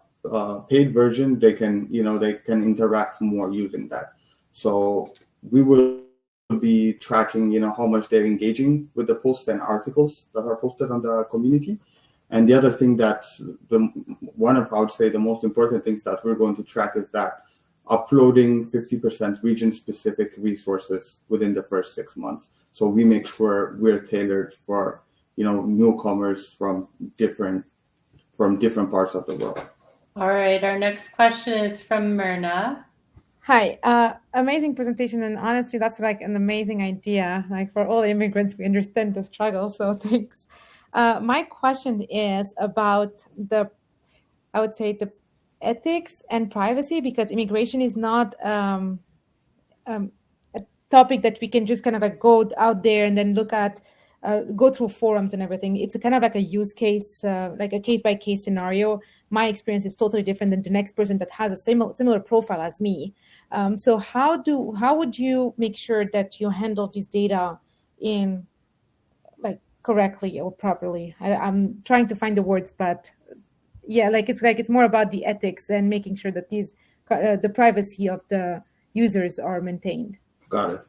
paid version, they can interact more using that. So we will be tracking, how much they're engaging with the posts and articles that are posted on the community. And the other thing that I would say the most important things that we're going to track is that uploading 50% region-specific resources within the first 6 months. So we make sure we're tailored for newcomers from different parts of the world. All right, our next question is from Myrna. Hi, amazing presentation, and honestly, that's an amazing idea. For all immigrants, we understand the struggle, so thanks. My question is about the ethics and privacy, because immigration is not a topic that we can just kind of like go out there and then look at, go through forums and everything. It's a kind of like a use case, like a case by case scenario. My experience is totally different than the next person that has a similar profile as me. So how would you make sure that you handle this data in like correctly or properly? I'm trying to find the words, but yeah, it's more about the ethics and making sure that the privacy of the users are maintained. Got it.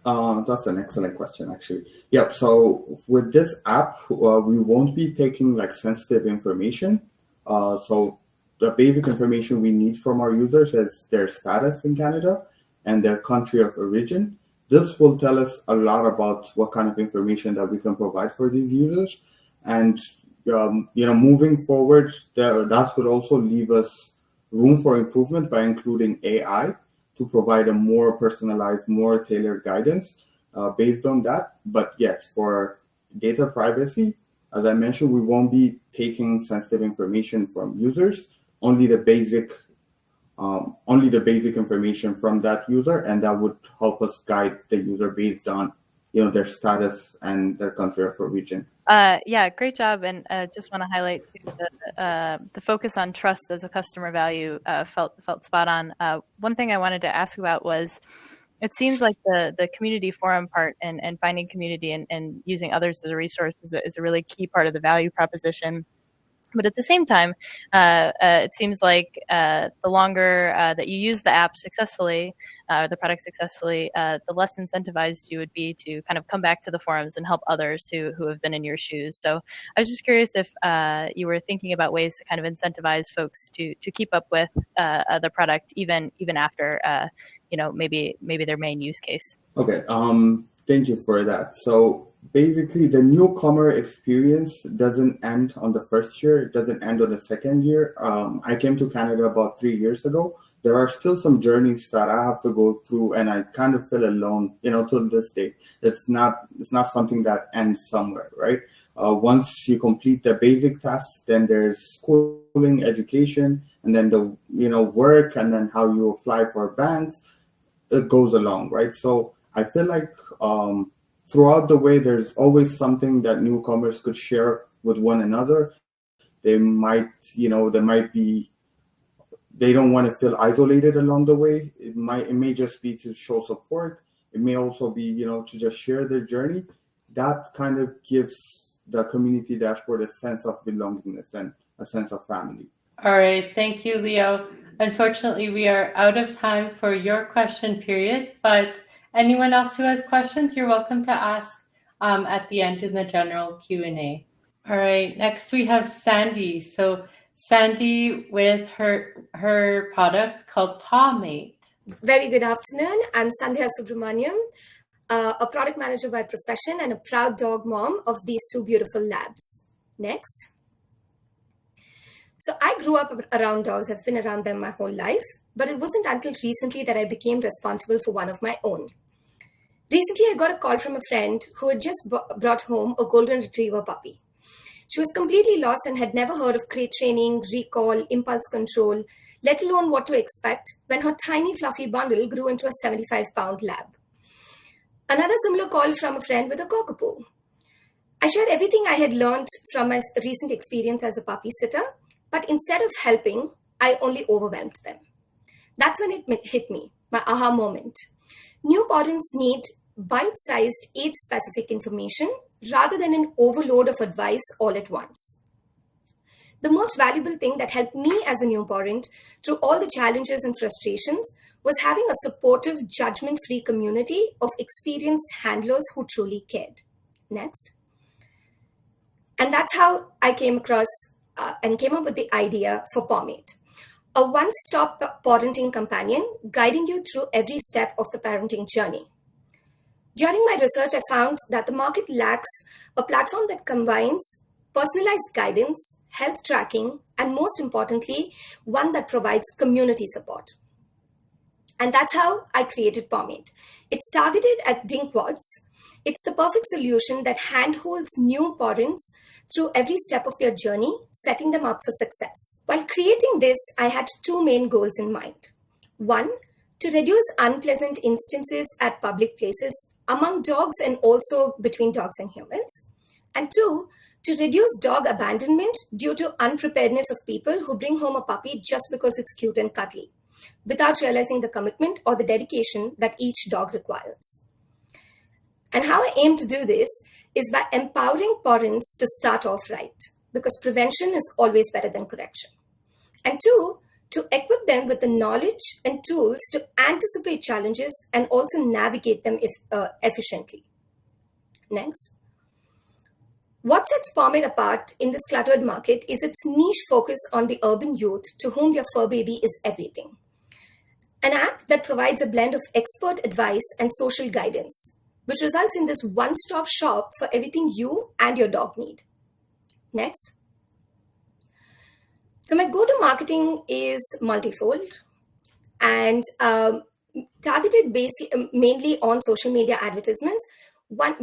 That's an excellent question, actually. Yep. So with this app, we won't be taking like sensitive information. So the basic information we need from our users is their status in Canada and their country of origin. This will tell us a lot about what kind of information that we can provide for these users. And moving forward, that would also leave us room for improvement by including AI to provide a more personalized, more tailored guidance based on that. But yes, for data privacy, as I mentioned, we won't be taking sensitive information from users, only the basic information from that user, and that would help us guide the user based on their status and their country of origin. Yeah, great job. And just want to highlight too, the focus on trust as a customer value felt spot on. One thing I wanted to ask about was, it seems like the community forum part and finding community and using others as a resource is a really key part of the value proposition. But at the same time, it seems like the longer that you use the app successfully, the product successfully, the less incentivized you would be to kind of come back to the forums and help others who have been in your shoes. So I was just curious if you were thinking about ways to kind of incentivize folks to keep up with the product even after maybe their main use case. Okay. Thank you for that. So basically, the newcomer experience doesn't end on the first year. It doesn't end on the second year. I came to Canada about 3 years ago. There are still some journeys that I have to go through, and I kind of feel alone, to this day. It's not something that ends somewhere, right? Once you complete the basic tasks, then there's schooling, education, and then the work, and then how you apply for banks. It goes along, right? So I feel like throughout the way, there's always something that newcomers could share with one another. They might they don't want to feel isolated along the way. It may just be to show support. It may also be, to just share their journey. That kind of gives the community dashboard a sense of belongingness and a sense of family. All right. Thank you, Leo. Unfortunately, we are out of time for your question period, but anyone else who has questions, you're welcome to ask at the end in the general Q&A. All right, next we have Sandy. So Sandy with her product called Pawmate. Very good afternoon. I'm Sandhya Subramaniam, a product manager by profession and a proud dog mom of these two beautiful labs. Next. So I grew up around dogs. I've been around them my whole life, but it wasn't until recently that I became responsible for one of my own. Recently, I got a call from a friend who had just brought home a golden retriever puppy. She was completely lost and had never heard of crate training, recall, impulse control, let alone what to expect when her tiny fluffy bundle grew into a 75-pound lab. Another similar call from a friend with a cockapoo. I shared everything I had learned from my recent experience as a puppy sitter, but instead of helping, I only overwhelmed them. That's when it hit me, my aha moment. New parents need bite-sized age-specific information rather than an overload of advice all at once. The most valuable thing that helped me as a new parent through all the challenges and frustrations was having a supportive, judgment-free community of experienced handlers who truly cared. Next. And that's how I came across and came up with the idea for Pawmate, a one-stop parenting companion guiding you through every step of the parenting journey. During my research, I found that the market lacks a platform that combines personalized guidance, health tracking, and most importantly, one that provides community support. And that's how I created Pawmate. It's targeted at dinkwads It's the perfect solution that handholds new parents through every step of their journey, setting them up for success. While creating this, I had two main goals in mind. One, to reduce unpleasant instances at public places among dogs and also between dogs and humans. And two, to reduce dog abandonment due to unpreparedness of people who bring home a puppy just because it's cute and cuddly, without realizing the commitment or the dedication that each dog requires. And how I aim to do this is by empowering parents to start off right, because prevention is always better than correction. And two, to equip them with the knowledge and tools to anticipate challenges and also navigate them efficiently. Next. What sets Pomade apart in this cluttered market is its niche focus on the urban youth to whom their fur baby is everything. An app that provides a blend of expert advice and social guidance, which results in this one-stop shop for everything you and your dog need. Next. So my go-to-marketing is multifold and targeted mainly on social media advertisements,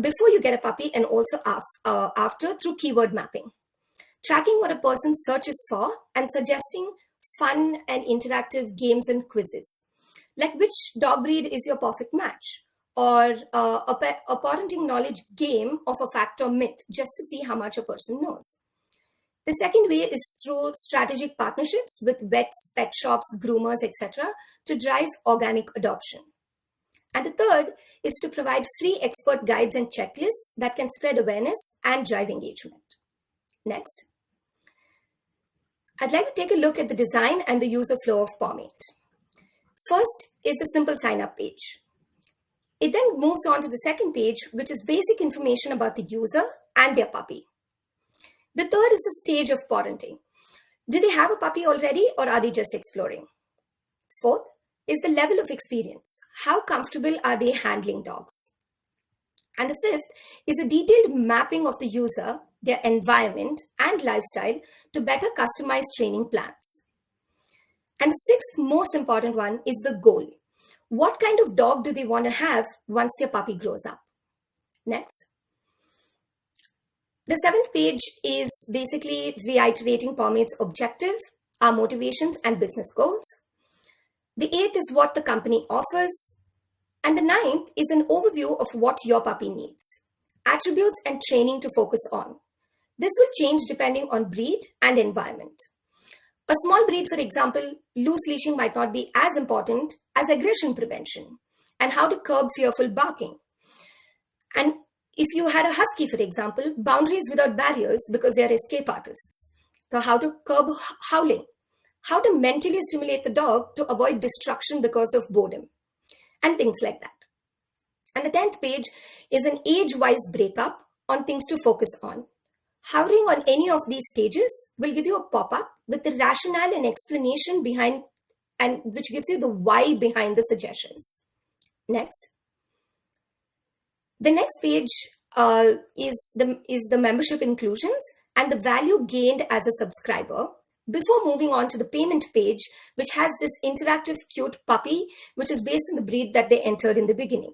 before you get a puppy and also after through keyword mapping, tracking what a person searches for and suggesting fun and interactive games and quizzes, like which dog breed is your perfect match, or a parenting knowledge game of a fact or myth, just to see how much a person knows. The second way is through strategic partnerships with vets, pet shops, groomers, etc., to drive organic adoption. And the third is to provide free expert guides and checklists that can spread awareness and drive engagement. Next. I'd like to take a look at the design and the user flow of Pomade. First is the simple sign-up page. It then moves on to the second page, which is basic information about the user and their puppy. The third is the stage of parenting. Do they have a puppy already or are they just exploring? Fourth is the level of experience. How comfortable are they handling dogs? And the fifth is a detailed mapping of the user, their environment and lifestyle to better customize training plans. And the sixth most important one is the goal. What kind of dog do they want to have once their puppy grows up? Next. The seventh page is basically reiterating Pomade's objective, our motivations and business goals. The eighth is what the company offers. And the ninth is an overview of what your puppy needs, attributes and training to focus on. This will change depending on breed and environment. A small breed, for example, loose leashing might not be as important as aggression prevention and how to curb fearful barking. And if you had a husky, for example, boundaries without barriers because they are escape artists. So how to curb howling, how to mentally stimulate the dog to avoid destruction because of boredom, and things like that. And the 10th page is an age-wise breakup on things to focus on. Hovering on any of these stages will give you a pop-up with the rationale and explanation behind, and which gives you the why behind the suggestions. Next. The next page is the membership inclusions and the value gained as a subscriber before moving on to the payment page, which has this interactive cute puppy, which is based on the breed that they entered in the beginning.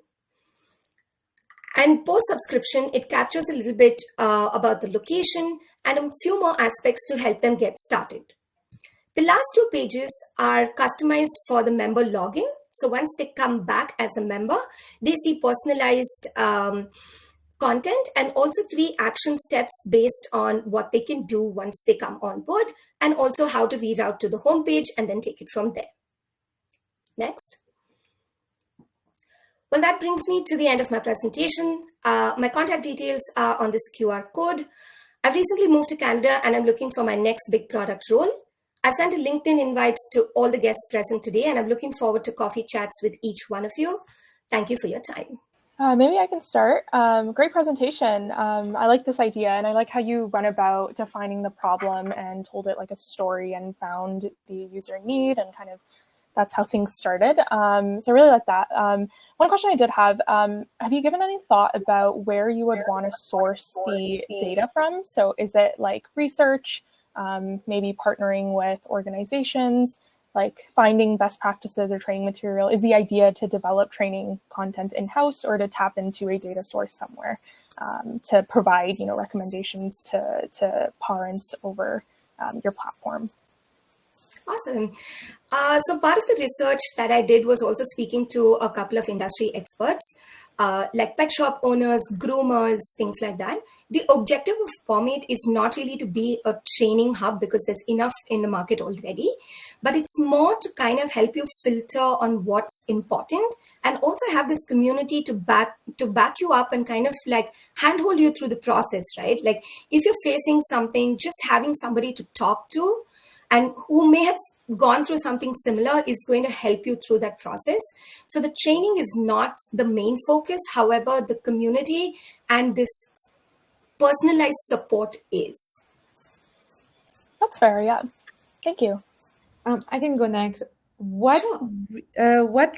And post-subscription, it captures a little bit about the location and a few more aspects to help them get started. The last two pages are customized for the member login. So once they come back as a member, they see personalized content and also 3 action steps based on what they can do once they come on board, and also how to reroute to the homepage and then take it from there. Next. Well, that brings me to the end of my presentation. My contact details are on this QR code. I've recently moved to Canada and I'm looking for my next big product role. I've sent a LinkedIn invite to all the guests present today, and I'm looking forward to coffee chats with each one of you. Thank you for your time. Maybe I can start. Great presentation. I like this idea, and I like how you went about defining the problem and told it like a story and found the user need, and kind of that's how things started. So I really like that. One question I did have you given any thought about where you would want to source the data from? So is it like research, maybe partnering with organizations? like finding best practices or training material? Is the idea to develop training content in-house or to tap into a data source somewhere to provide, recommendations to parents over your platform? Awesome. So part of the research that I did was also speaking to a couple of industry experts, like pet shop owners, groomers, things like that. The objective of Pomade is not really to be a training hub because there's enough in the market already, but it's more to kind of help you filter on what's important and also have this community to back you up and kind of like handhold you through the process, right? Like if you're facing something, just having somebody to talk to and who may have gone through something similar is going to help you through that process. So the training is not the main focus. However, the community and this personalized support is. That's fair, yeah. Thank you. I can go next. What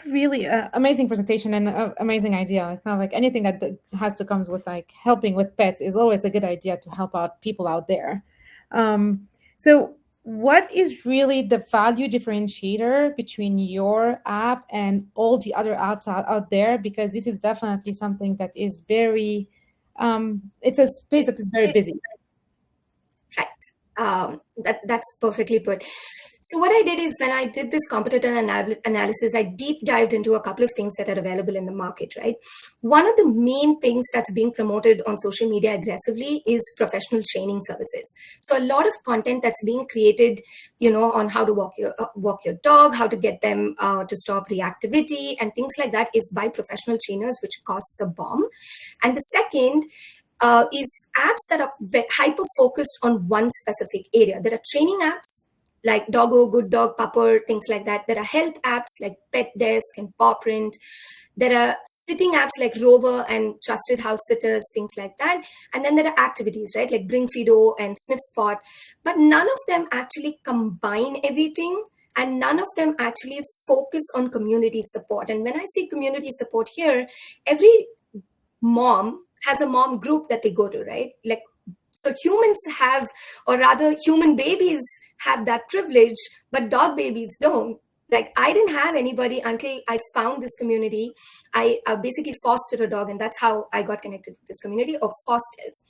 really amazing presentation and amazing idea. It's kind of like anything that has to come with like helping with pets is always a good idea to help out people out there. So what is really the value differentiator between your app and all the other apps out there? Because this is definitely something that is very, it's a space that is very busy. Right. That's perfectly put. So what I did is when I did this competitor analysis, I deep dived into a couple of things that are available in the market, right? One of the main things that's being promoted on social media aggressively is professional training services. So a lot of content that's being created, on how to walk your dog, how to get them to stop reactivity and things like that is by professional trainers, which costs a bomb. And the second is apps that are hyper-focused on one specific area. There are training apps like Doggo, Good Dog, Pupper, things like that. There are health apps like Pet Desk and Pawprint. There are sitting apps like Rover and Trusted House Sitters, things like that. And then there are activities, right, like Bring Fido and Sniff Spot. But none of them actually combine everything. And none of them actually focus on community support. And when I say community support here, every mom has a mom group that they go to, right? Like, so humans have, or rather human babies have that privilege, but dog babies don't. Like I didn't have anybody until I found this community. I basically fostered a dog, and that's how I got connected with this community of fosters.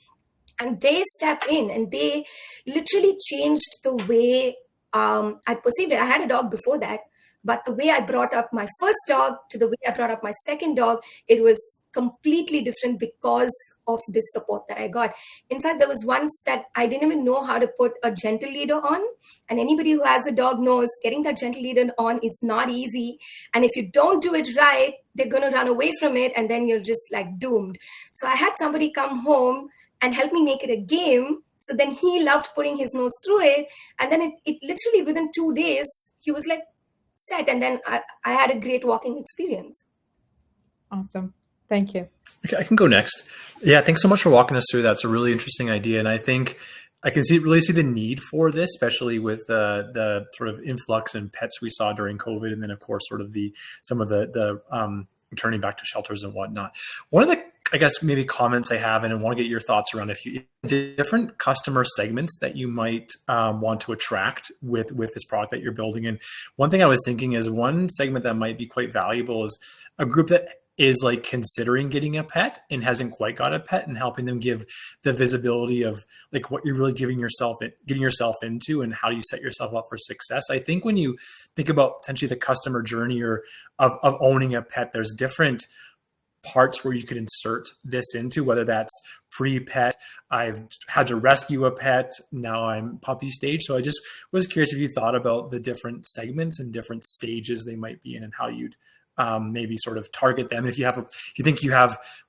And they step in and they literally changed the way I perceived it. I had a dog before that, but the way I brought up my first dog to the way I brought up my second dog, it was completely different because of this support that I got. In fact, there was once that I didn't even know how to put a gentle leader on. And anybody who has a dog knows getting that gentle leader on is not easy. And if you don't do it right, they're going to run away from it. And then you're just like doomed. So I had somebody come home and help me make it a game. So then he loved putting his nose through it. And then it literally within 2 days, he was like set. And then I had a great walking experience. Awesome. Thank you. Okay, I can go next. Yeah, thanks so much for walking us through that. It's a really interesting idea. And I think I can really see the need for this, especially with the sort of influx in pets we saw during COVID. And then, of course, sort of some of the returning back to shelters and whatnot. One of the, I guess, maybe comments I have, and I want to get your thoughts around if you different customer segments that you might want to attract with this product that you're building. And one thing I was thinking is one segment that might be quite valuable is a group that is like considering getting a pet and hasn't quite got a pet, and helping them give the visibility of like what you're really getting yourself into and how you set yourself up for success. I think when you think about potentially the customer journey or of owning a pet, there's different parts where you could insert this into, whether that's pre-pet, I've had to rescue a pet, now I'm puppy stage. So I just was curious if you thought about the different segments and different stages they might be in and how you'd maybe sort of target them. If you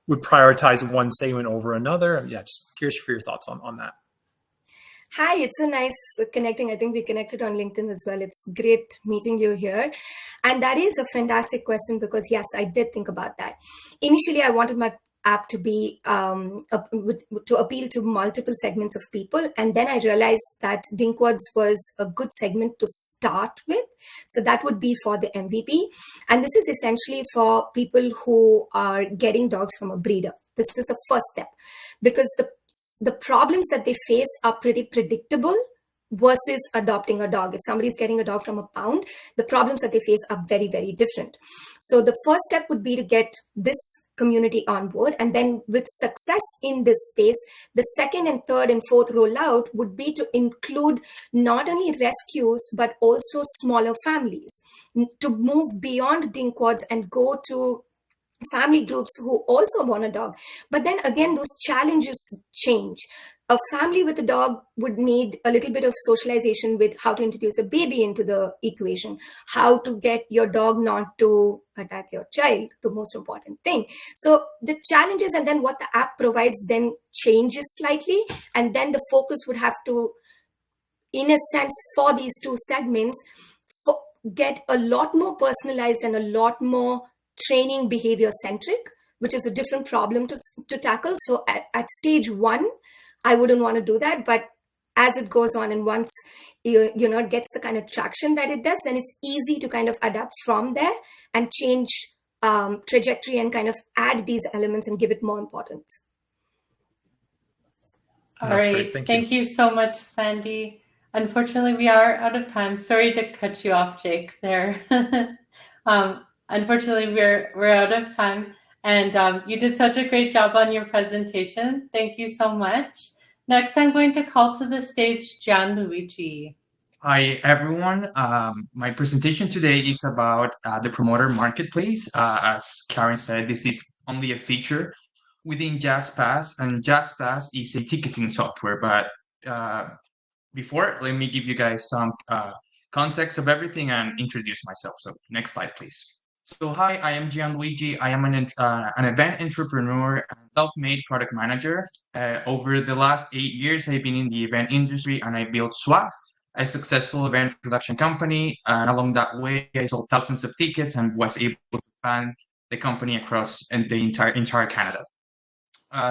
would prioritize one segment over another. Yeah, just curious for your thoughts on that. Hi, it's so nice connecting. I think we connected on LinkedIn as well. It's great meeting you here. And that is a fantastic question because yes, I did think about that. Initially, I wanted my app to be to appeal to multiple segments of people, and then I realized that Dinkwads was a good segment to start with. So that would be for the MVP, and this is essentially for people who are getting dogs from a breeder. This is the first step because the problems that they face are pretty predictable versus adopting a dog. If somebody's getting a dog from a pound, the problems that they face are very, very different. So the first step would be to get this community on board. And then with success in this space, the second and third and fourth rollout would be to include not only rescues, but also smaller families, to move beyond dinkwads and go to family groups who also want a dog. But then again, those challenges change. A family with a dog would need a little bit of socialization with how to introduce a baby into the equation, how to get your dog not to attack your child, the most important thing. So the challenges and then what the app provides then changes slightly. And then the focus would have to, in a sense, for these two segments, get a lot more personalized and a lot more training behavior centric, which is a different problem to tackle. So at stage one, I wouldn't want to do that. But as it goes on and once it gets the kind of traction that it does, then it's easy to kind of adapt from there and change trajectory and kind of add these elements and give it more importance. All right. Thank you so much, Sandy. Unfortunately, we are out of time. Sorry to cut you off, Jake, there. Unfortunately, we're out of time. And you did such a great job on your presentation. Thank you so much. Next, I'm going to call to the stage Gianluigi. Hi, everyone. My presentation today is about the promoter marketplace. As Karen said, this is only a feature within JazzPass, and JazzPass is a ticketing software. But before, let me give you guys some context of everything and introduce myself. So next slide, please. So hi, I am Gianluigi. I am an event entrepreneur and self-made product manager. Over the last 8 years, I've been in the event industry and I built SWA, a successful event production company. And along that way, I sold thousands of tickets and was able to expand the company across the entire Canada.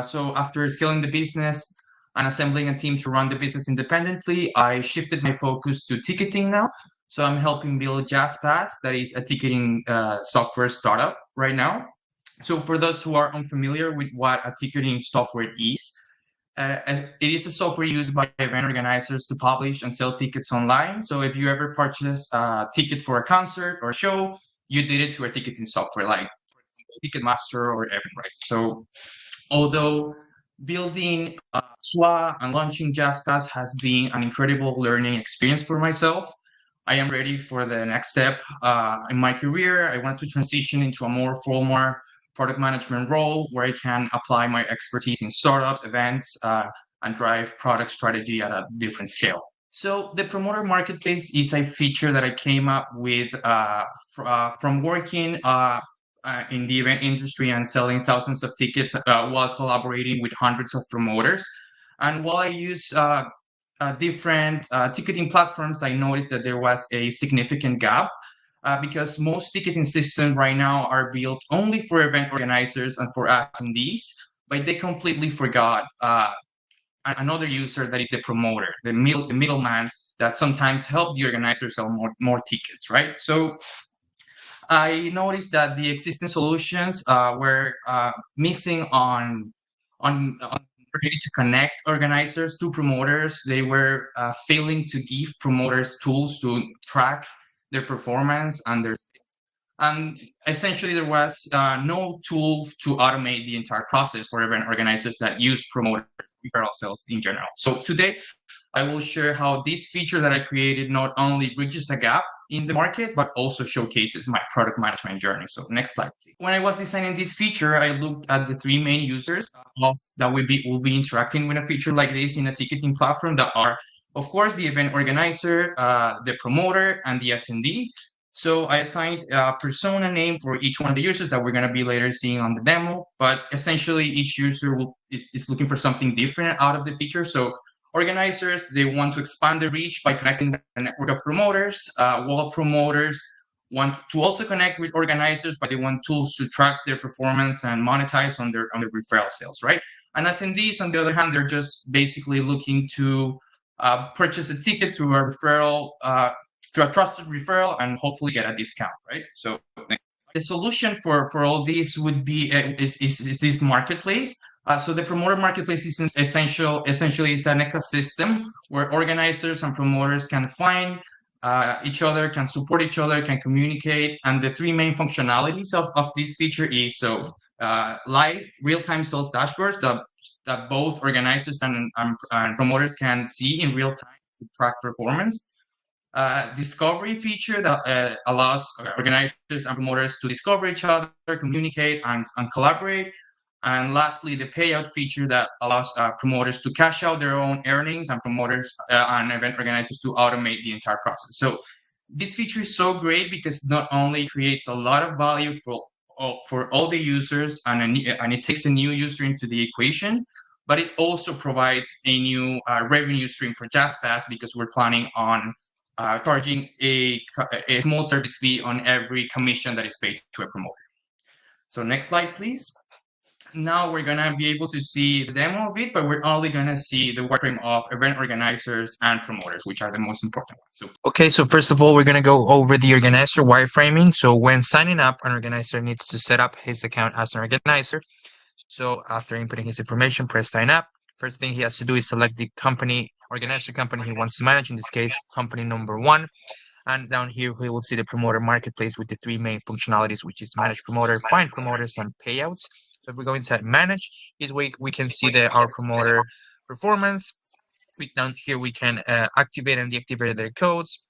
So after scaling the business and assembling a team to run the business independently, I shifted my focus to ticketing now. So I'm helping build JazzPass, that is a ticketing software startup right now. So for those who are unfamiliar with what a ticketing software is, it is a software used by event organizers to publish and sell tickets online. So if you ever purchased a ticket for a concert or a show, you did it through a ticketing software like Ticketmaster or Eventbrite. So although building SWA and launching JazzPass has been an incredible learning experience for myself, I am ready for the next step in my career. I want to transition into a more formal product management role where I can apply my expertise in startups, events, and drive product strategy at a different scale. So the promoter marketplace is a feature that I came up with from working in the event industry and selling thousands of tickets while collaborating with hundreds of promoters. And while I use different ticketing platforms, I noticed that there was a significant gap because most ticketing systems right now are built only for event organizers and for attendees, but they completely forgot another user, that is the promoter, the middleman that sometimes help the organizer sell more tickets, right? So I noticed that the existing solutions were missing on ability to connect organizers to promoters. They were failing to give promoters tools to track their performance and essentially there was no tool to automate the entire process for event organizers that use promoter referral sales in general. So today, I will share how this feature that I created not only bridges a gap in the market, but also showcases my product management journey. So next slide, please. When I was designing this feature, I looked at the three main users that will be interacting with a feature like this in a ticketing platform that are, of course, the event organizer, the promoter, and the attendee. So I assigned a persona name for each one of the users that we're going to be later seeing on the demo. But essentially, each user is looking for something different out of the feature. So organizers, they want to expand the reach by connecting a network of promoters, while promoters want to also connect with organizers, but they want tools to track their performance and monetize on their referral sales, right? And attendees, on the other hand, they're just basically looking to purchase a ticket through a referral, to a trusted referral, and hopefully get a discount, right? So the solution for all these would be is this marketplace So the promoter marketplace is essentially is an ecosystem where organizers and promoters can find each other, can support each other, can communicate. And the three main functionalities of this feature is live real-time sales dashboards that both organizers and promoters can see in real time to track performance. Discovery feature that allows organizers and promoters to discover each other, communicate, and collaborate. And lastly, the payout feature that allows promoters to cash out their own earnings and promoters and event organizers to automate the entire process. So this feature is so great because not only creates a lot of value for all the users and it takes a new user into the equation, but it also provides a new revenue stream for JazzPass because we're planning on charging a small service fee on every commission that is paid to a promoter. So next slide, please. Now we're gonna be able to see the demo of it, but we're only gonna see the wireframe of event organizers and promoters, which are the most important ones. Okay, so first of all, we're gonna go over the organizer wireframing. So when signing up, an organizer needs to set up his account as an organizer. So after inputting his information, press sign up. First thing he has to do is select the organizer company he wants to manage, in this case, company number 1. And down here, we will see the promoter marketplace with the three main functionalities, which is manage promoter, find promoters, and payouts. So if we go inside manage, we can see our promoter performance. Down here, we can activate and deactivate their codes.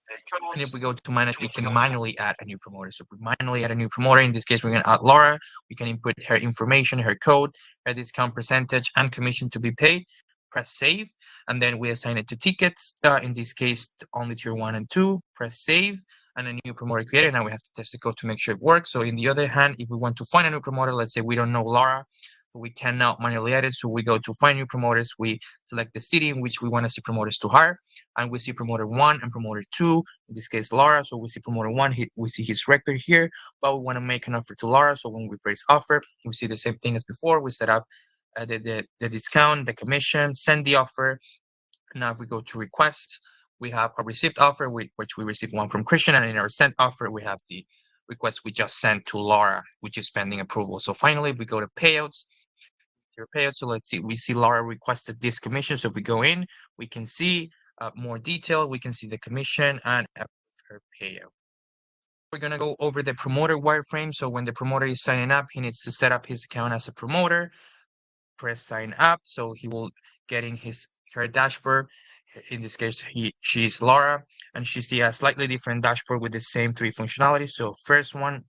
And if we go to manage, we can manually add a new promoter. So if we manually add a new promoter, in this case, we're going to add Laura. We can input her information, her code, her discount percentage, and commission to be paid. Press save, and then we assign it to tickets. In this case, only tier 1 and 2. Press save, and a new promoter created. Now we have to test the code to make sure it works. So in the other hand, if we want to find a new promoter, let's say we don't know Laura, but we cannot manually edit. So we go to find new promoters. We select the city in which we want to see promoters to hire, and we see promoter 1 and promoter 2. In this case, Laura. So we see promoter 1. We see his record here, but we want to make an offer to Laura. So when we press offer, we see the same thing as before. We set up the discount, the commission, send the offer. Now if we go to requests, we have a received offer, which we received one from Christian, and in our sent offer, we have the request we just sent to Laura, which is pending approval. So finally, if we go to payouts, so let's see, we see Laura requested this commission. So if we go in, we can see more detail. We can see the commission and her payout. We're going to go over the promoter wireframe. So when the promoter is signing up, he needs to set up his account as a promoter. Press sign up, so he will get in her dashboard. In this case, she's Laura, and she sees a slightly different dashboard with the same three functionalities. So first one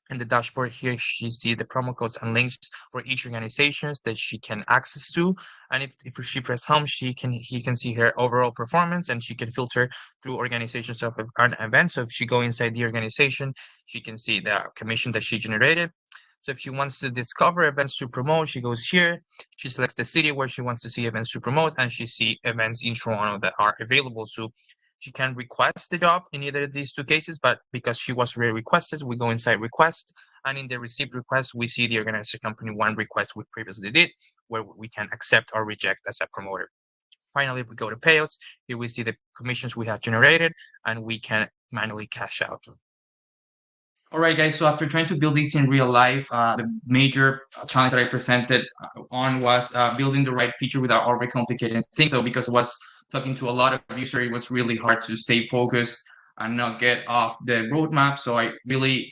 in the dashboard here, she sees the promo codes and links for each organizations that she can access to. And if she press home, he can see her overall performance, and she can filter through organizations of an event. So if she go inside the organization, she can see the commission that she generated. So if she wants to discover events to promote, she goes here, she selects the city where she wants to see events to promote, and she sees events in Toronto that are available. So she can request the job in either of these two cases, but because she was already requested, we go inside request, and in the received request, we see the organizer company 1 request we previously did, where we can accept or reject as a promoter. Finally, if we go to payouts, here we see the commissions we have generated, and we can manually cash out. All right, guys, so after trying to build this in real life, the major challenge that I presented on was building the right feature without overcomplicating things. So because I was talking to a lot of users, it was really hard to stay focused and not get off the roadmap. So I really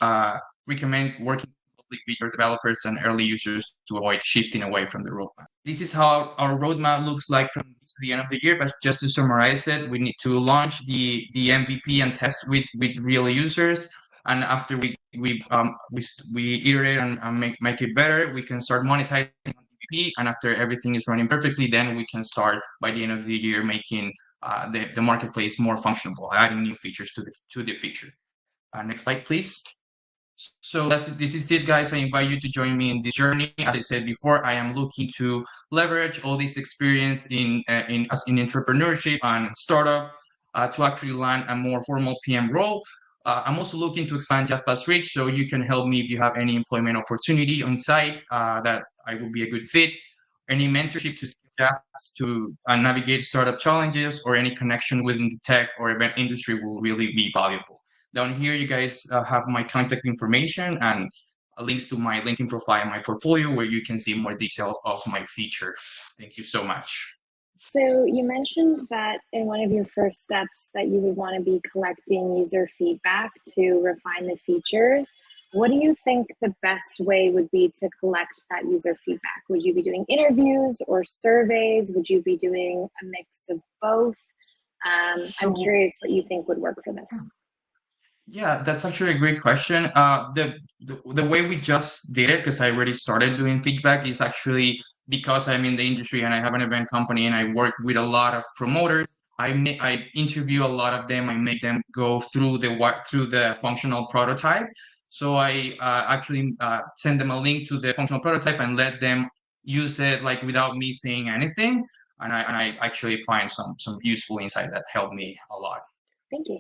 recommend working with your developers and early users to avoid shifting away from the roadmap. This is how our roadmap looks like from the end of the year, but just to summarize it, we need to launch the MVP and test with real users. And after we iterate and make it better, we can start monetizing MVP. And after everything is running perfectly, then we can start by the end of the year making the marketplace more functional, adding new features to the feature. Next slide, please. So this is it, guys. I invite you to join me in this journey. As I said before, I am looking to leverage all this experience in entrepreneurship and startup to actually land a more formal PM role. I'm also looking to expand JazzPass reach, so you can help me if you have any employment opportunity on site that I would be a good fit. Any mentorship to Jazz to navigate startup challenges, or any connection within the tech or event industry will really be valuable. Down here, you guys have my contact information, and links to my LinkedIn profile and my portfolio, where you can see more detail of my feature. Thank you so much. So you mentioned that in one of your first steps that you would want to be collecting user feedback to refine the features. What do you think the best way would be to collect that user feedback? Would you be doing interviews or surveys? Would you be doing a mix of both? I'm curious what you think would work for this. Yeah, that's actually a great question. The way we just did it, because I already started doing feedback, is actually because I'm in the industry and I have an event company and I work with a lot of promoters. I interview a lot of them. I make them go through the functional prototype. So I actually send them a link to the functional prototype and let them use it like without me saying anything. And I actually find some useful insight that helped me a lot. Thank you.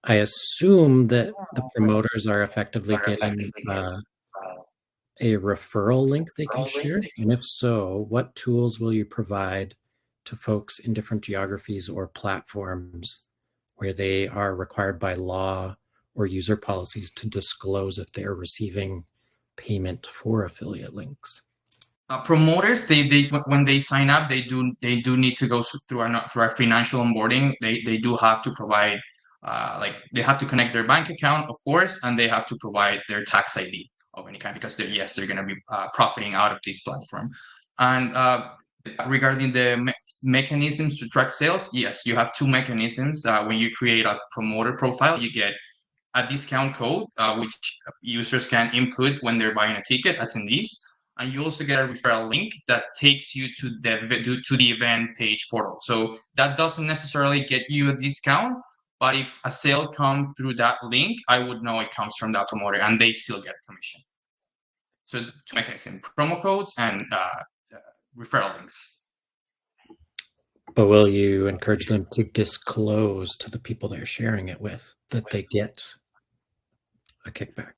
I assume that the promoters are effectively getting a referral link they can share. And if so, what tools will you provide to folks in different geographies or platforms where they are required by law or user policies to disclose if they are receiving payment for affiliate links? Promoters, they when they sign up, they do need to go through our financial onboarding. They do have to provide they have to connect their bank account, of course, and they have to provide their tax ID of any kind, because they're going to be profiting out of this platform. And regarding the mechanisms to track sales, yes, you have two mechanisms. When you create a promoter profile, you get a discount code which users can input when they're buying a ticket, attendees. And you also get a referral link that takes you to the event page portal. So that doesn't necessarily get you a discount, but if a sale comes through that link, I would know it comes from that promoter, and they still get a commission. So two mechanisms: promo codes and referral links. But will you encourage them to disclose to the people they're sharing it with that they get a kickback?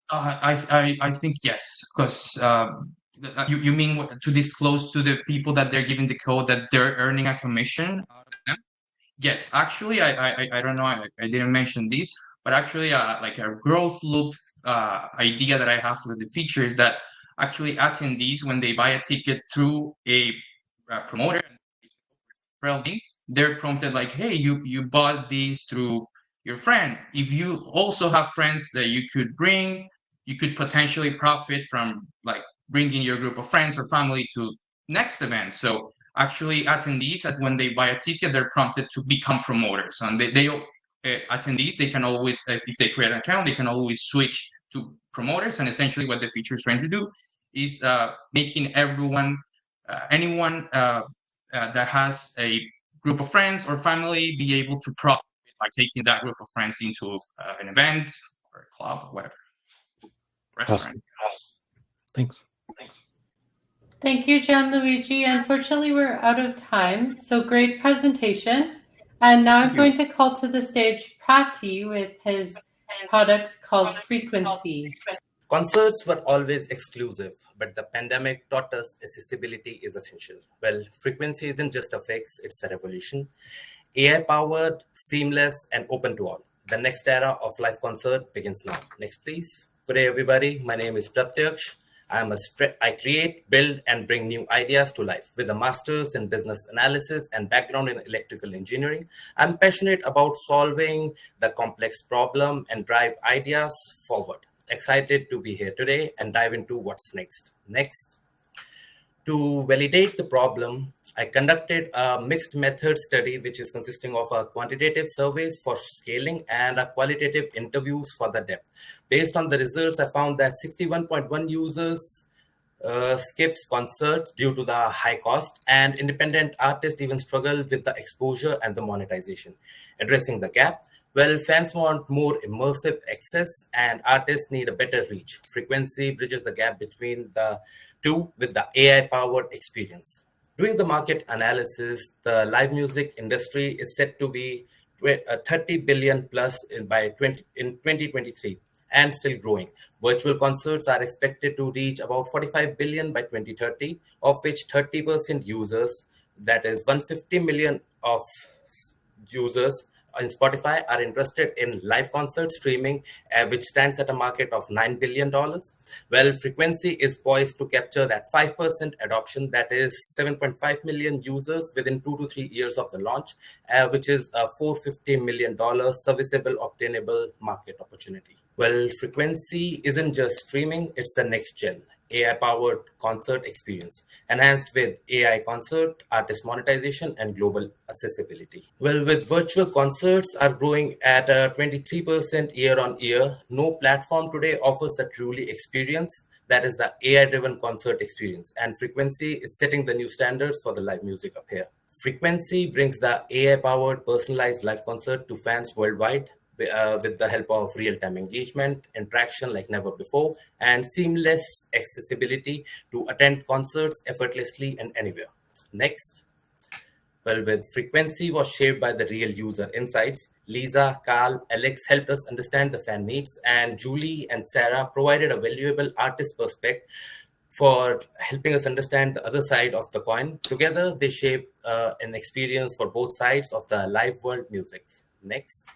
I think yes, because you mean to disclose to the people that they're giving the code that they're earning a commission out of them? Yes, actually, I don't know, I didn't mention this, but actually, like a growth loop idea that I have with the feature is that actually attendees, when they buy a ticket through a promoter, they're prompted like, hey, you bought these through your friend. If you also have friends that you could bring, you could potentially profit from like bringing your group of friends or family to next event. So actually attendees, when they buy a ticket, they're prompted to become promoters, and attendees, they can always, if they create an account, they can always switch to promoters. And essentially what the feature is trying to do is making anyone that has a group of friends or family be able to profit by taking that group of friends into an event or a club or whatever. Restaurant. Awesome. Thanks. Thank you, Gianluigi. Unfortunately, we're out of time. So great presentation. And now I'm going to call to the stage Prati with his product called Frequency. Concerts were always exclusive, but the pandemic taught us accessibility is essential. Well, Frequency isn't just a fix, it's a revolution. AI-powered, seamless, and open to all. The next era of live concert begins now. Next, please. Good day, everybody. My name is Pratyaksh. I create, build, and bring new ideas to life. With a master's in business analysis and background in electrical engineering, I'm passionate about solving the complex problem and drive ideas forward. Excited to be here today and dive into what's next. Next. To validate the problem, I conducted a mixed method study, which is consisting of a quantitative surveys for scaling and a qualitative interviews for the depth. Based on the results, I found that 61.1 users skips concerts due to the high cost, and independent artists even struggle with the exposure and the monetization. Addressing the gap, well, fans want more immersive access and artists need a better reach. Frequency bridges the gap between the two with the AI-powered experience. Doing the market analysis, the live music industry is set to be 30 billion plus in 2023 and still growing. Virtual concerts are expected to reach about 45 billion by 2030, of which 30% users, that is 150 million of users, in Spotify are interested in live concert streaming, which stands at a market of $9 billion. Well, Frequency is poised to capture that 5% adoption, that is 7.5 million users within 2 to 3 years of the launch, which is a $450 million serviceable, obtainable market opportunity. Well, Frequency isn't just streaming, it's the next gen AI-powered concert experience, enhanced with AI concert, artist monetization, and global accessibility. Well, with virtual concerts are growing at a 23% year-on-year, no platform today offers a truly experience that is the AI-driven concert experience, and Frequency is setting the new standards for the live music up here. Frequency brings the AI-powered personalized live concert to fans worldwide, with the help of real-time engagement, interaction like never before, and seamless accessibility to attend concerts effortlessly and anywhere. Next. Well, with Frequency was shaped by the real user insights. Lisa, Carl, Alex helped us understand the fan needs, and Julie and Sarah provided a valuable artist perspective for helping us understand the other side of the coin. Together, they shape an experience for both sides of the live world music. Next.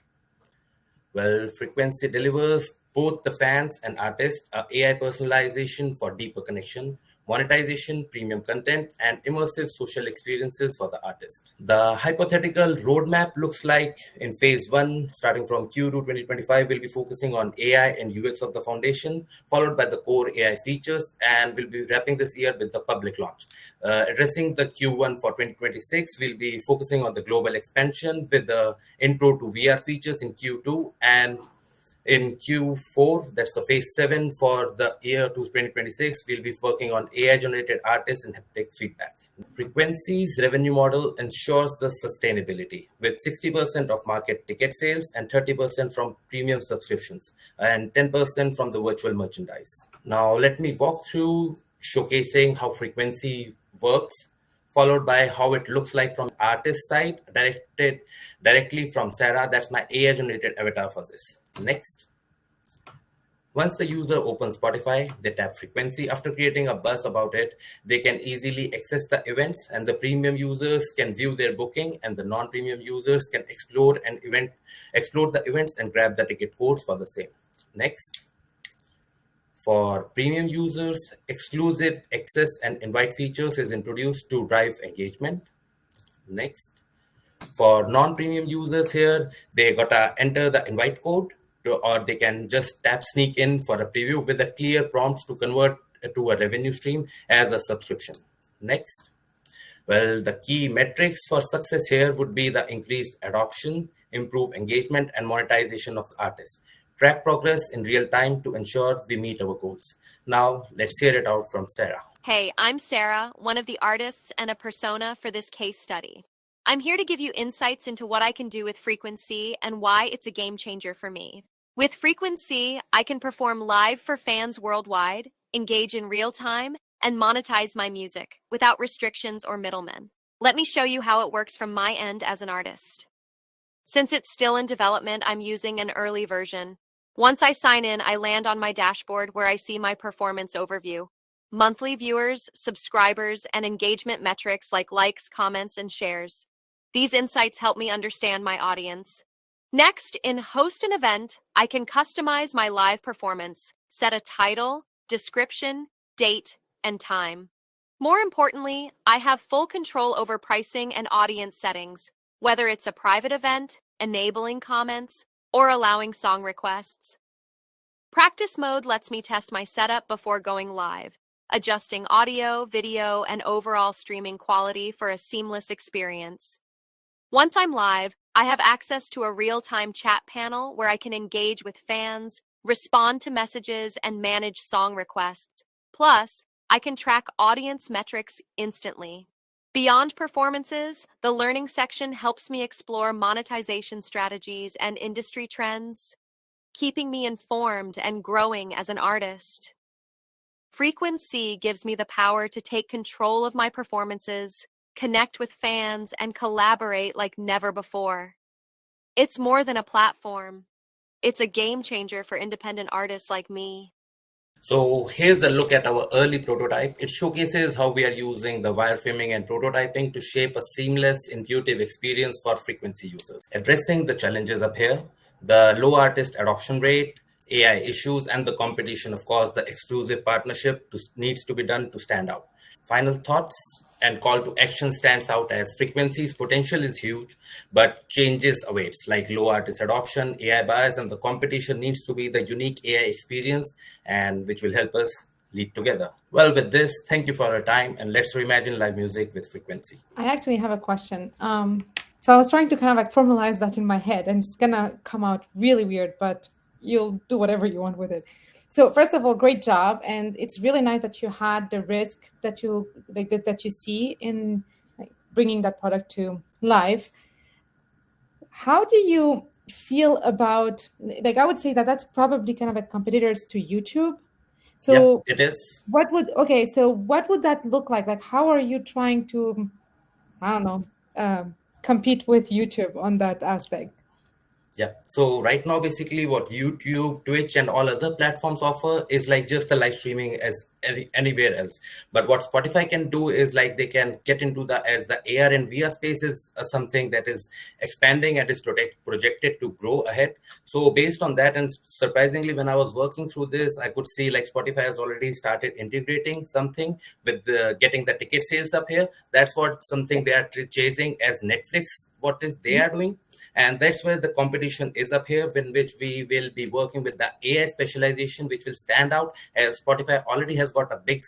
Well, Frequency delivers both the fans and artists AI personalization for deeper connection, monetization, premium content, and immersive social experiences for the artist. The hypothetical roadmap looks like in phase 1, starting from Q2 2025, we'll be focusing on AI and UX of the foundation, followed by the core AI features, and we'll be wrapping this year with the public launch. Addressing the Q1 for 2026, we'll be focusing on the global expansion with the intro to VR features in Q2, and in Q4, that's the phase 7 for the year to 2026, we'll be working on AI-generated artists and haptic feedback. Frequency's revenue model ensures the sustainability, with 60% of market ticket sales and 30% from premium subscriptions and 10% from the virtual merchandise. Now, let me walk through showcasing how Frequency works, followed by how it looks like from the artist side, directed directly from Sarah. That's my AI-generated avatar for this. Next. Once the user opens Spotify, they tap Frequency. After creating a buzz about it, they can easily access the events, and the premium users can view their booking, and the non-premium users can explore the events and grab the ticket codes for the same. Next. For premium users, exclusive access and invite features is introduced to drive engagement. Next. For non-premium users here, they gotta enter the invite code, or they can just tap sneak in for a preview with a clear prompt to convert to a revenue stream as a subscription. Next. Well, the key metrics for success here would be the increased adoption, improved engagement, and monetization of the artist. Track progress in real time to ensure we meet our goals. Now, let's hear it out from Sarah. Hey, I'm Sarah, one of the artists and a persona for this case study. I'm here to give you insights into what I can do with Frequency and why it's a game changer for me. With Frequency, I can perform live for fans worldwide, engage in real time, and monetize my music without restrictions or middlemen. Let me show you how it works from my end as an artist. Since it's still in development, I'm using an early version. Once I sign in, I land on my dashboard where I see my performance overview, monthly viewers, subscribers, and engagement metrics like likes, comments, and shares. These insights help me understand my audience. Next, in Host an Event, I can customize my live performance, set a title, description, date, and time. More importantly, I have full control over pricing and audience settings, whether it's a private event, enabling comments, or allowing song requests. Practice mode lets me test my setup before going live, adjusting audio, video, and overall streaming quality for a seamless experience. Once I'm live, I have access to a real-time chat panel where I can engage with fans, respond to messages, and manage song requests. Plus, I can track audience metrics instantly. Beyond performances, the learning section helps me explore monetization strategies and industry trends, keeping me informed and growing as an artist. Frequency gives me the power to take control of my performances, connect with fans, and collaborate like never before. It's more than a platform. It's a game changer for independent artists like me. So here's a look at our early prototype. It showcases how we are using the wireframing and prototyping to shape a seamless, intuitive experience for frequency users. Addressing the challenges up here, the low artist adoption rate, AI issues, and the competition, of course, the exclusive partnership needs to be done to stand out. Final thoughts and call to action stands out as frequency's potential is huge, but changes awaits like low artist adoption, AI bias, and the competition needs to be the unique AI experience and which will help us lead together. Well, with this, thank you for your time and let's reimagine live music with frequency. I actually have a question. So I was trying to kind of like formalize that in my head, and it's gonna come out really weird, but you'll do whatever you want with it. So first of all, great job, and it's really nice that you had the risk that you that you see in bringing that product to life. How do you feel about, like, I would say that that's probably kind of like competitors to YouTube. So yeah, it is. what would that look like? Like, how are you trying to, I don't know, compete with YouTube on that aspect? Yeah. So right now, basically what YouTube, Twitch, and all other platforms offer is like just the live streaming as anywhere else. But what Spotify can do is like they can get into the AR and VR space is something that is expanding and is projected to grow ahead. So based on that, and surprisingly, when I was working through this, I could see like Spotify has already started integrating something with getting the ticket sales up here. That's what something they are chasing as Netflix, what is they are doing. And that's where the competition is up here, in which we will be working with the AI specialization, which will stand out as Spotify already has got a big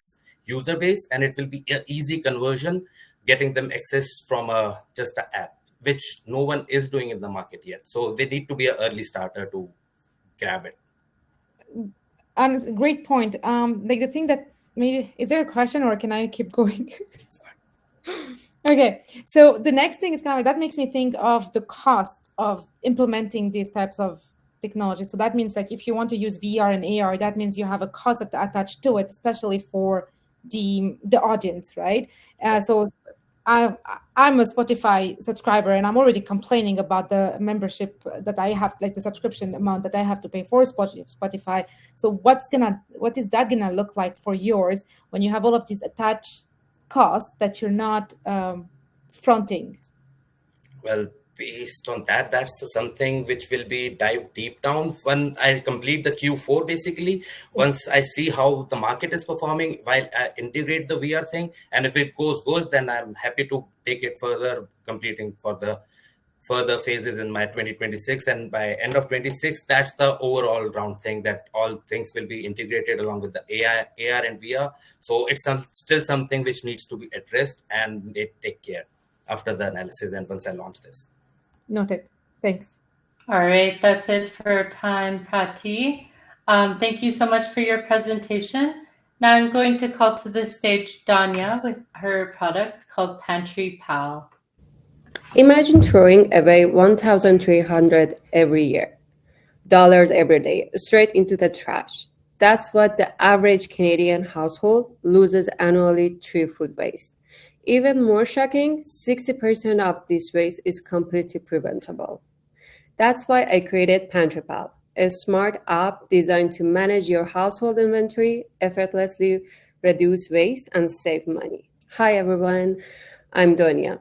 user base, and it will be an easy conversion, getting them access from just an app, which no one is doing in the market yet. So they need to be an early starter to grab it. And great point. Like the thing that maybe, is there a question or can I keep going? Okay, so the next thing is kind of like, that makes me think of the cost of implementing these types of technology. So that means like if you want to use VR and AR, that means you have a cost attached to it, especially for the audience, right? So I'm a Spotify subscriber, and I'm already complaining about the membership that I have, like the subscription amount that I have to pay for Spotify. So what is that gonna look like for yours when you have all of these attached costs that you're not fronting? Well, based on that, that's something which will be dive deep down when I complete the Q4. Basically, once I see how the market is performing, while I integrate the VR thing, and if it goes, then I'm happy to take it further, completing for the further phases in my 2026. And by end of 26, that's the overall round thing, that all things will be integrated along with the AI, AR, and VR. So it's still something which needs to be addressed, and they take care after the analysis and once I launch this. Noted. Thanks. All right, that's it for time, Prati. Thank you so much for your presentation. Now I'm going to call to the stage Danya with her product called Pantry Pal. Imagine throwing away $1,300 every year, dollars every day, straight into the trash. That's what the average Canadian household loses annually through food waste. Even more shocking, 60% of this waste is completely preventable. That's why I created Pantry Pal, a smart app designed to manage your household inventory, effortlessly reduce waste, and save money. Hi everyone, I'm Donia.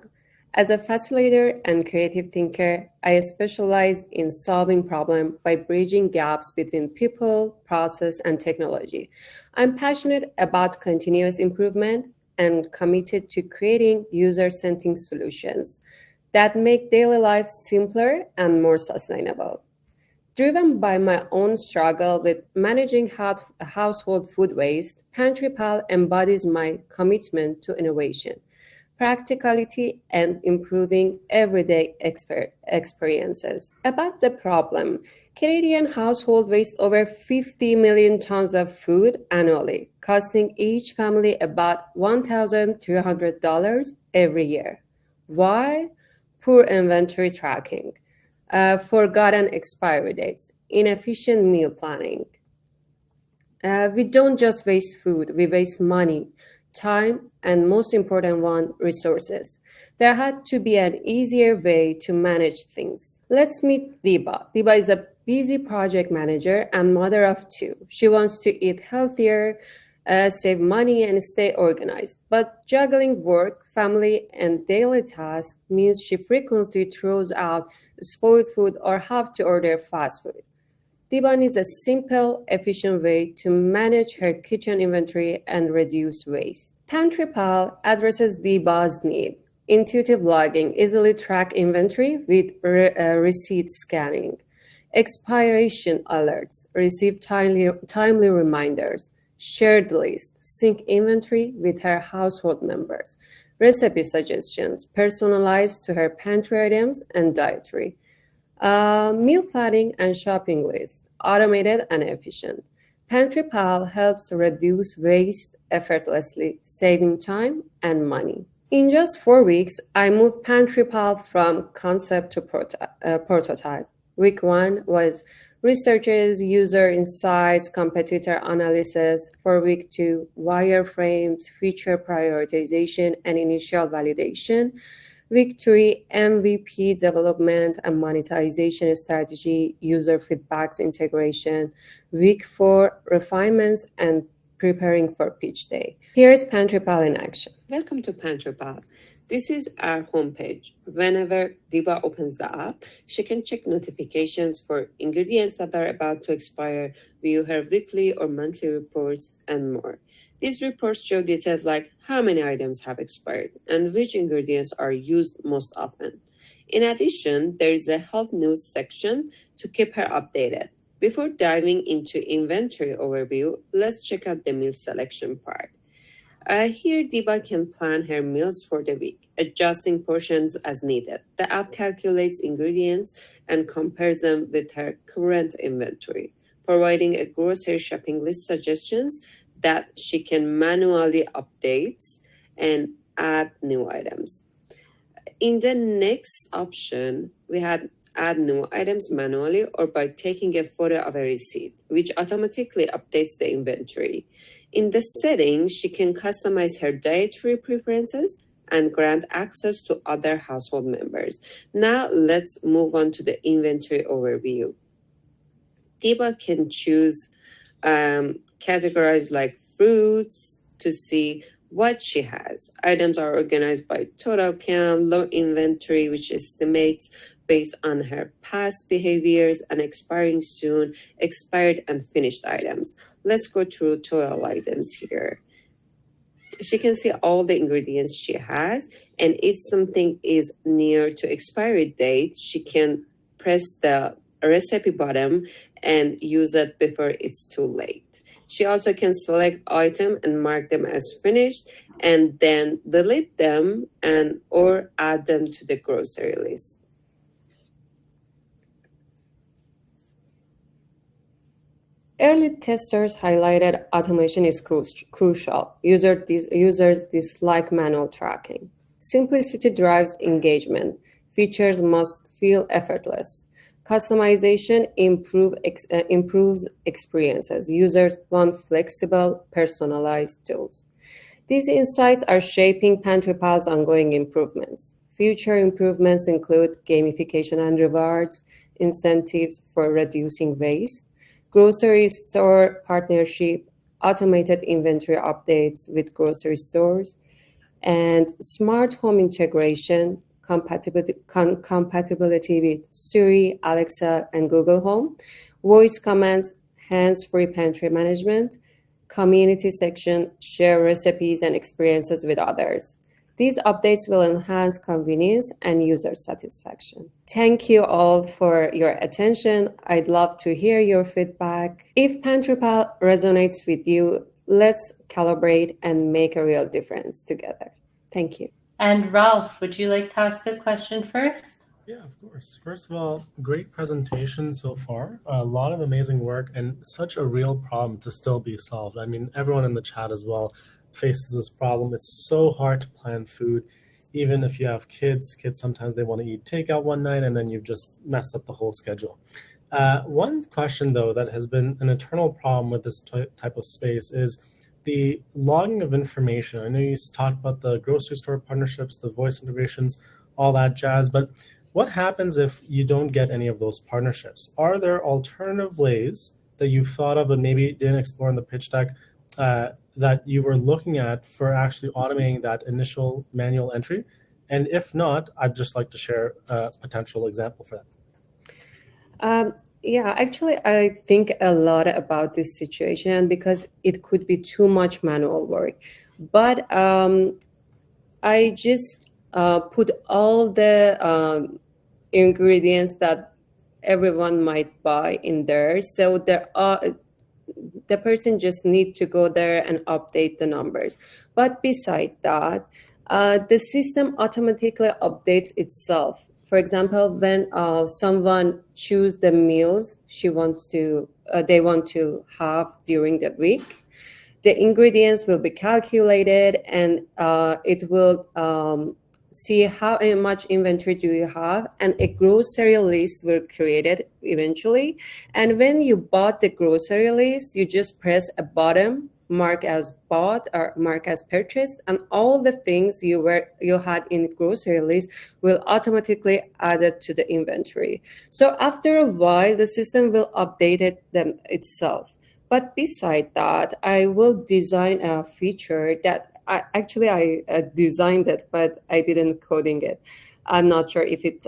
As a facilitator and creative thinker, I specialize in solving problems by bridging gaps between people, process, and technology. I'm passionate about continuous improvement and committed to creating user-centered solutions that make daily life simpler and more sustainable. Driven by my own struggle with managing household food waste, Pantry Pal embodies my commitment to innovation, practicality, and improving everyday experiences. About the problem, Canadian households waste over 50 million tons of food annually, costing each family about $1,300 every year. Why? Poor inventory tracking, forgotten expiry dates, inefficient meal planning. We don't just waste food, we waste money, time, and most important one, resources. There had to be an easier way to manage things. Let's meet Diba. Diba is a busy project manager and mother of two. She wants to eat healthier, save money, and stay organized. But juggling work, family, and daily tasks means she frequently throws out spoiled food or have to order fast food. Diba needs a simple, efficient way to manage her kitchen inventory and reduce waste. PantryPal addresses Diba's need. Intuitive logging, easily track inventory with receipt scanning. Expiration alerts, receive timely reminders. Shared list, sync inventory with her household members. Recipe suggestions, personalized to her pantry items and dietary. Meal planning and shopping list, automated and efficient. PantryPal helps reduce waste effortlessly, saving time and money. In just 4 weeks, I moved PantryPal from concept to prototype. Week 1 was researches, user insights, competitor analysis. For week 2, wireframes, feature prioritization, and initial validation. Week 3, MVP development and monetization strategy, user feedbacks integration. Week 4, refinements and preparing for pitch day. Here's PantryPal in action. Welcome to PantryPal. This is our homepage. Whenever Diba opens the app, she can check notifications for ingredients that are about to expire, view her weekly or monthly reports, and more. These reports show details like how many items have expired and which ingredients are used most often. In addition, there is a health news section to keep her updated. Before diving into inventory overview, let's check out the meal selection part. Here, Diba can plan her meals for the week, adjusting portions as needed. The app calculates ingredients and compares them with her current inventory, providing a grocery shopping list suggestions that she can manually update and add new items. In the next option, we had add new items manually or by taking a photo of a receipt, which automatically updates the inventory. In the settings, she can customize her dietary preferences and grant access to other household members. Now let's move on to the inventory overview. Diba can choose categories like fruits to see what she has. Items are organized by total count, low inventory, which estimates based on her past behaviors, and expiring soon, expired and finished items. Let's go through total items here. She can see all the ingredients she has, and if something is near to expiry date, she can press the recipe button and use it before it's too late. She also can select item and mark them as finished and then delete them and or add them to the grocery list. Early testers highlighted automation is crucial. Users dislike manual tracking. Simplicity drives engagement. Features must feel effortless. Customization improves experiences. Users want flexible, personalized tools. These insights are shaping PantryPal's ongoing improvements. Future improvements include gamification and rewards, incentives for reducing waste, grocery store partnership, automated inventory updates with grocery stores, and smart home integration, compatibility with Siri, Alexa, and Google Home, voice commands, hands-free pantry management, community section, share recipes and experiences with others. These updates will enhance convenience and user satisfaction. Thank you all for your attention. I'd love to hear your feedback. If PantryPal resonates with you, let's calibrate and make a real difference together. Thank you. And Ralph, would you like to ask a question first? Yeah, of course. First of all, great presentation so far. A lot of amazing work and such a real problem to still be solved. I mean, everyone in the chat as well faces this problem. It's so hard to plan food. Even if you have kids sometimes they want to eat takeout one night and then you've just messed up the whole schedule. One question though that has been an eternal problem with this type of space is the logging of information. I know you talked about the grocery store partnerships, the voice integrations, all that jazz, but what happens if you don't get any of those partnerships? Are there alternative ways that you've thought of and maybe didn't explore in the pitch deck that you were looking at for actually automating that initial manual entry? And if not, I'd just like to share a potential example for that. Yeah, actually, I think a lot about this situation because it could be too much manual work. But I just put all the ingredients that everyone might buy in there. So the person just need to go there and update the numbers. But beside that, the system automatically updates itself. For example, when someone choose the meals they want to have during the week, the ingredients will be calculated, and it will see how much inventory do you have, and a grocery list will created eventually. And when you bought the grocery list, you just press a button, mark as bought or mark as purchased, and all the things you had in grocery list will automatically added to the inventory. So after a while, the system will update them itself. But beside that, I will design a feature that I designed it, but I didn't coding it. I'm not sure if it's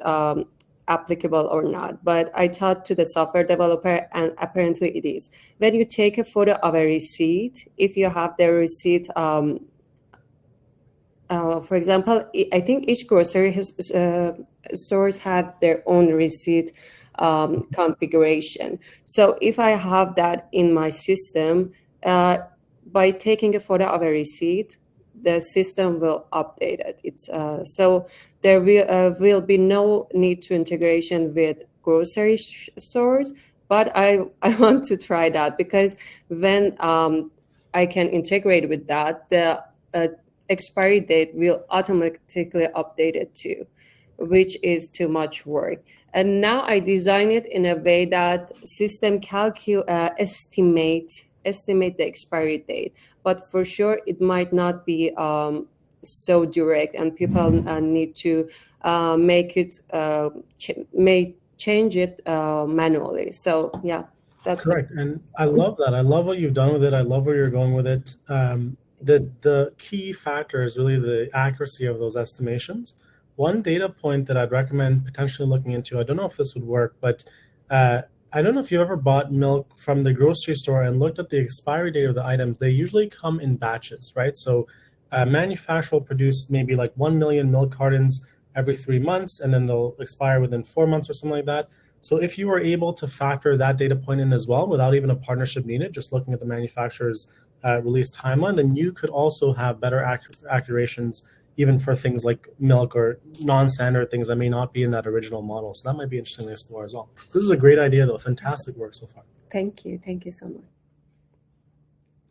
applicable or not, but I taught to the software developer, and apparently it is. When you take a photo of a receipt, if you have the receipt, for example, I think each grocery stores have their own receipt configuration. So if I have that in my system, by taking a photo of a receipt, the system will update it. So there will be no need to integration with grocery stores, but I want to try that because when I can integrate with that, the expiry date will automatically update it too, which is too much work. And now I design it in a way that system estimate the expiry date, but for sure it might not be so direct, and people need to make it change it manually. So yeah, that's correct. And I love that. I love what you've done with it. I love where you're going with it. The key factor is really the accuracy of those estimations. One data point that I'd recommend potentially looking into, I don't know if this would work, but I don't know if you ever bought milk from the grocery store and looked at the expiry date of the items. They usually come in batches, right? So a manufacturer will produce maybe like 1 million milk cartons every 3 months, and then they'll expire within 4 months or something like that. So if you were able to factor that data point in as well without even a partnership needed, just looking at the manufacturer's release timeline, then you could also have better accurations even for things like milk or non-standard things that may not be in that original model. So that might be interesting to explore as well. This is a great idea, though. Fantastic work so far. Thank you so much.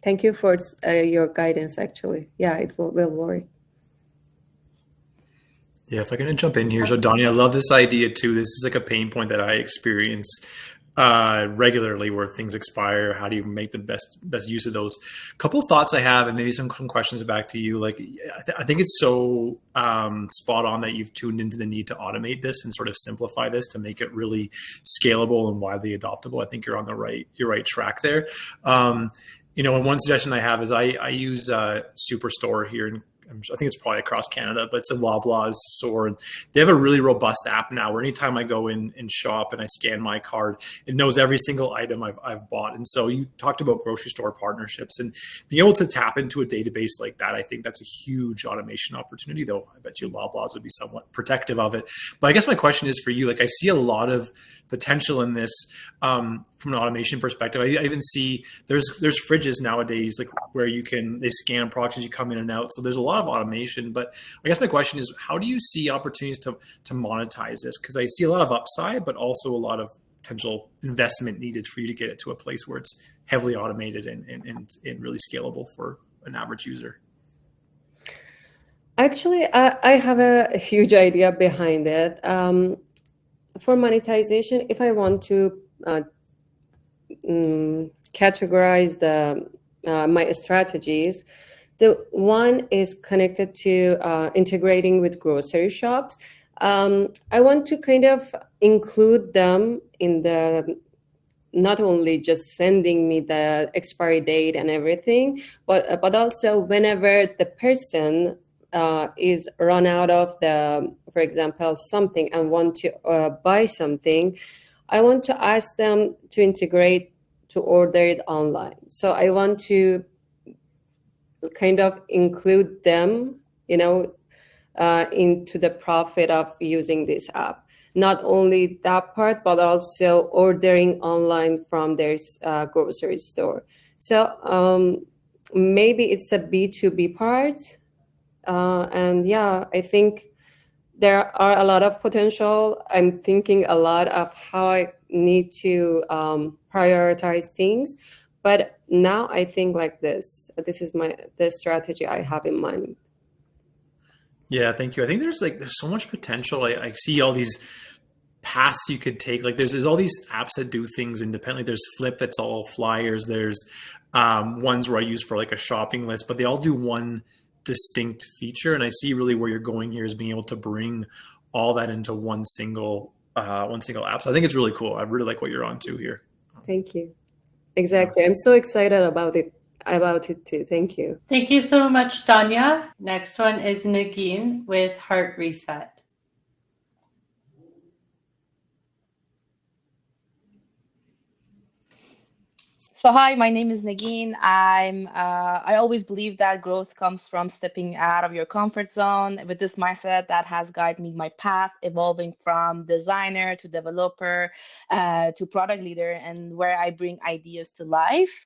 Thank you for your guidance. Actually, yeah, it will work. Yeah, if I can jump in here. So Donnie, I love this idea too. This is like a pain point that I experience regularly where things expire. How do you make the best use of those? Couple of thoughts I have, and maybe some questions back to you. Like, I think it's so spot on that you've tuned into the need to automate this and sort of simplify this to make it really scalable and widely adoptable. I think you're on the right track there. And one suggestion I have is I use Superstore here in, I think it's probably across Canada, but it's a Loblaws store. And they have a really robust app now where anytime I go in and shop and I scan my card, it knows every single item I've bought. And so you talked about grocery store partnerships and being able to tap into a database like that. I think that's a huge automation opportunity, though I bet you Loblaws would be somewhat protective of it. But I guess my question is for you, like I see a lot of potential in this from an automation perspective. I even see there's fridges nowadays, like where they scan products as you come in and out. So there's a lot of automation, but I guess my question is, how do you see opportunities to monetize this? Because I see a lot of upside, but also a lot of potential investment needed for you to get it to a place where it's heavily automated and really scalable for an average user. Actually, I have a huge idea behind it. For monetization, if I want to categorize my strategies, the one is connected to integrating with grocery shops. I want to kind of include them in the, not only just sending me the expiry date and everything, but also whenever the person is run out of the, for example, something and want to buy something, I want to ask them to integrate to order it online. So I want to kind of include them, into the profit of using this app. Not only that part, but also ordering online from their grocery store. So maybe it's a B2B part. And yeah, I think there are a lot of potential. I'm thinking a lot of how I need to prioritize things. But now I think like this. This is the strategy I have in mind. Yeah, thank you. I think there's so much potential. I see all these paths you could take. Like there's all these apps that do things independently. There's Flip, that's all flyers. There's ones where I use for like a shopping list, but they all do one distinct feature. And I see really where you're going here is being able to bring all that into one single app. So I think it's really cool. I really like what you're on to here. Thank you. Exactly. I'm so excited about it too. Thank you. Thank you so much, Tanya. Next one is Nagin with Heart Reset. So hi, my name is Nagin. I always believe that growth comes from stepping out of your comfort zone. With this mindset that has guided me my path, evolving from designer to developer to product leader, and where I bring ideas to life.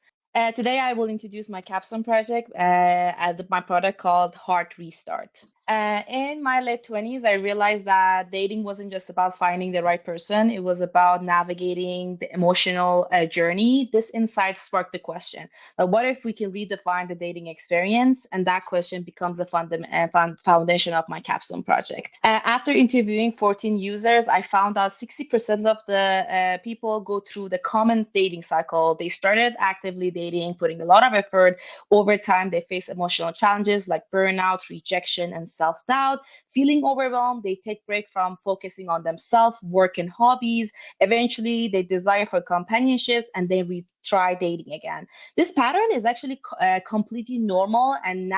Today, I will introduce my capstone project as my product called Heart Restart. In my late 20s, I realized that dating wasn't just about finding the right person. It was about navigating the emotional journey. This insight sparked the question, what if we can redefine the dating experience? And that question becomes the foundation of my capstone project. After interviewing 14 users, I found out 60% of the people go through the common dating cycle. They started actively dating, putting a lot of effort. Over time, they face emotional challenges like burnout, rejection, and self-doubt. Feeling overwhelmed, they take break from focusing on themselves, work, and hobbies. Eventually, they desire for companionships and they retry dating again. This pattern is actually completely normal and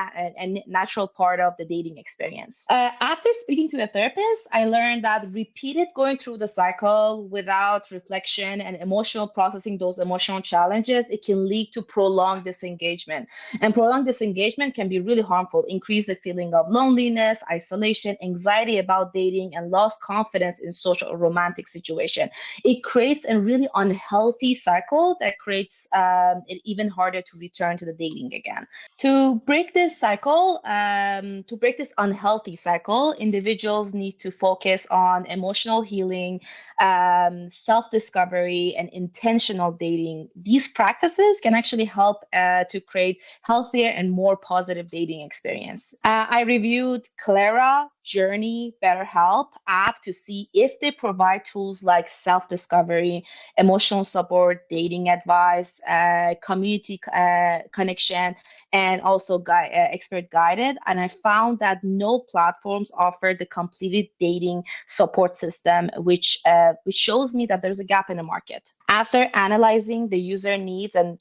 natural part of the dating experience. After speaking to a therapist, I learned that repeated going through the cycle without reflection and emotional processing those emotional challenges, it can lead to prolonged disengagement. And prolonged disengagement can be really harmful, increase the feeling of loneliness, isolation, anxiety about dating, and lost confidence in social or romantic situation. It creates a really unhealthy cycle that creates it even harder to return to the dating again. To break this cycle, to break this unhealthy cycle, individuals need to focus on emotional healing, self-discovery, and intentional dating. These practices can actually help to create healthier and more positive dating experience. I reviewed Clara, Journey, BetterHelp app to see if they provide tools like self-discovery, emotional support, dating advice, community connection, and also expert guided. And I found that no platforms offer the completed dating support system, which shows me that there's a gap in the market. After analyzing the user needs and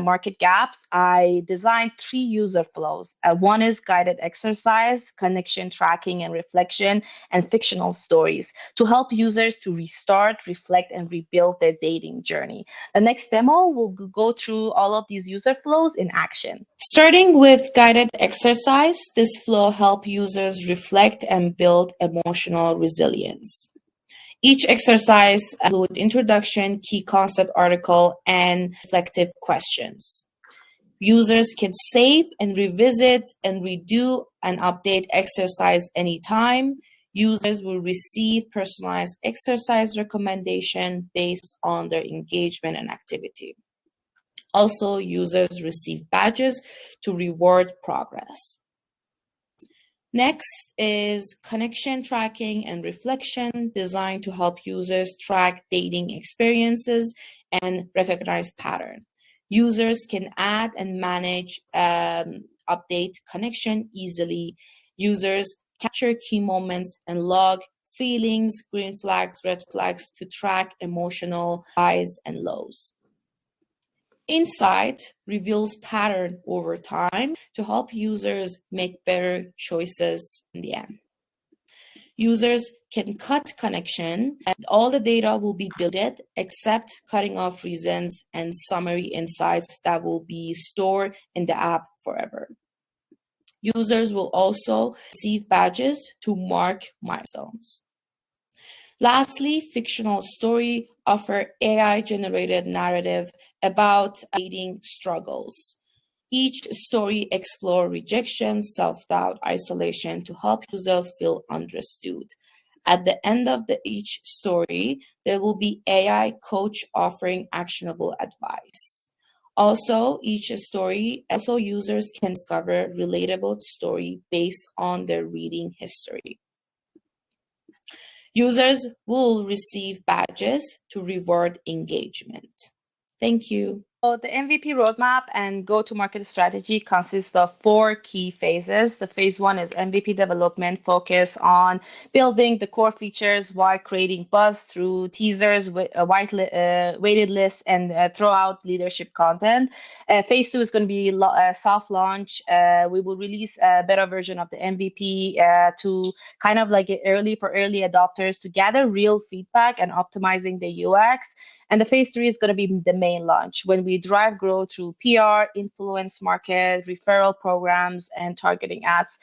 market gaps, I designed 3 user flows. One is guided exercise, connection tracking and reflection, and fictional stories to help users to restart, reflect, and rebuild their dating journey. The next demo will go through all of these user flows in action. Starting with guided exercise, this flow helps users reflect and build emotional resilience. Each exercise includes introduction, key concept article, and reflective questions. Users can save and revisit and redo and update exercise anytime. Users will receive personalized exercise recommendation based on their engagement and activity. Also, users receive badges to reward progress. Next is connection tracking and reflection, designed to help users track dating experiences and recognize patterns. Users can add and manage update connection easily. Users capture key moments and log feelings, green flags, red flags to track emotional highs and lows. Insight reveals pattern over time to help users make better choices in the end. Users can cut connection and all the data will be deleted except cutting off reasons and summary insights that will be stored in the app forever. Users will also receive badges to mark milestones. Lastly, fictional story offer AI-generated narrative about dating struggles. Each story explore rejection, self-doubt, isolation to help users feel understood. At the end of each story, there will be AI coach offering actionable advice. Also, each story, users can discover relatable story based on their reading history. Users will receive badges to reward engagement. Thank you. So the MVP roadmap and go-to-market strategy consists of 4 key phases. The phase 1 is MVP development, focus on building the core features while creating buzz through teasers, weighted lists, and throughout leadership content. Phase 2 is going to be soft launch. We will release a beta version of the MVP to kind of like for early adopters to gather real feedback and optimizing the UX. And the phase 3 is going to be the main launch when we drive growth through PR, influence market, referral programs, and targeting ads.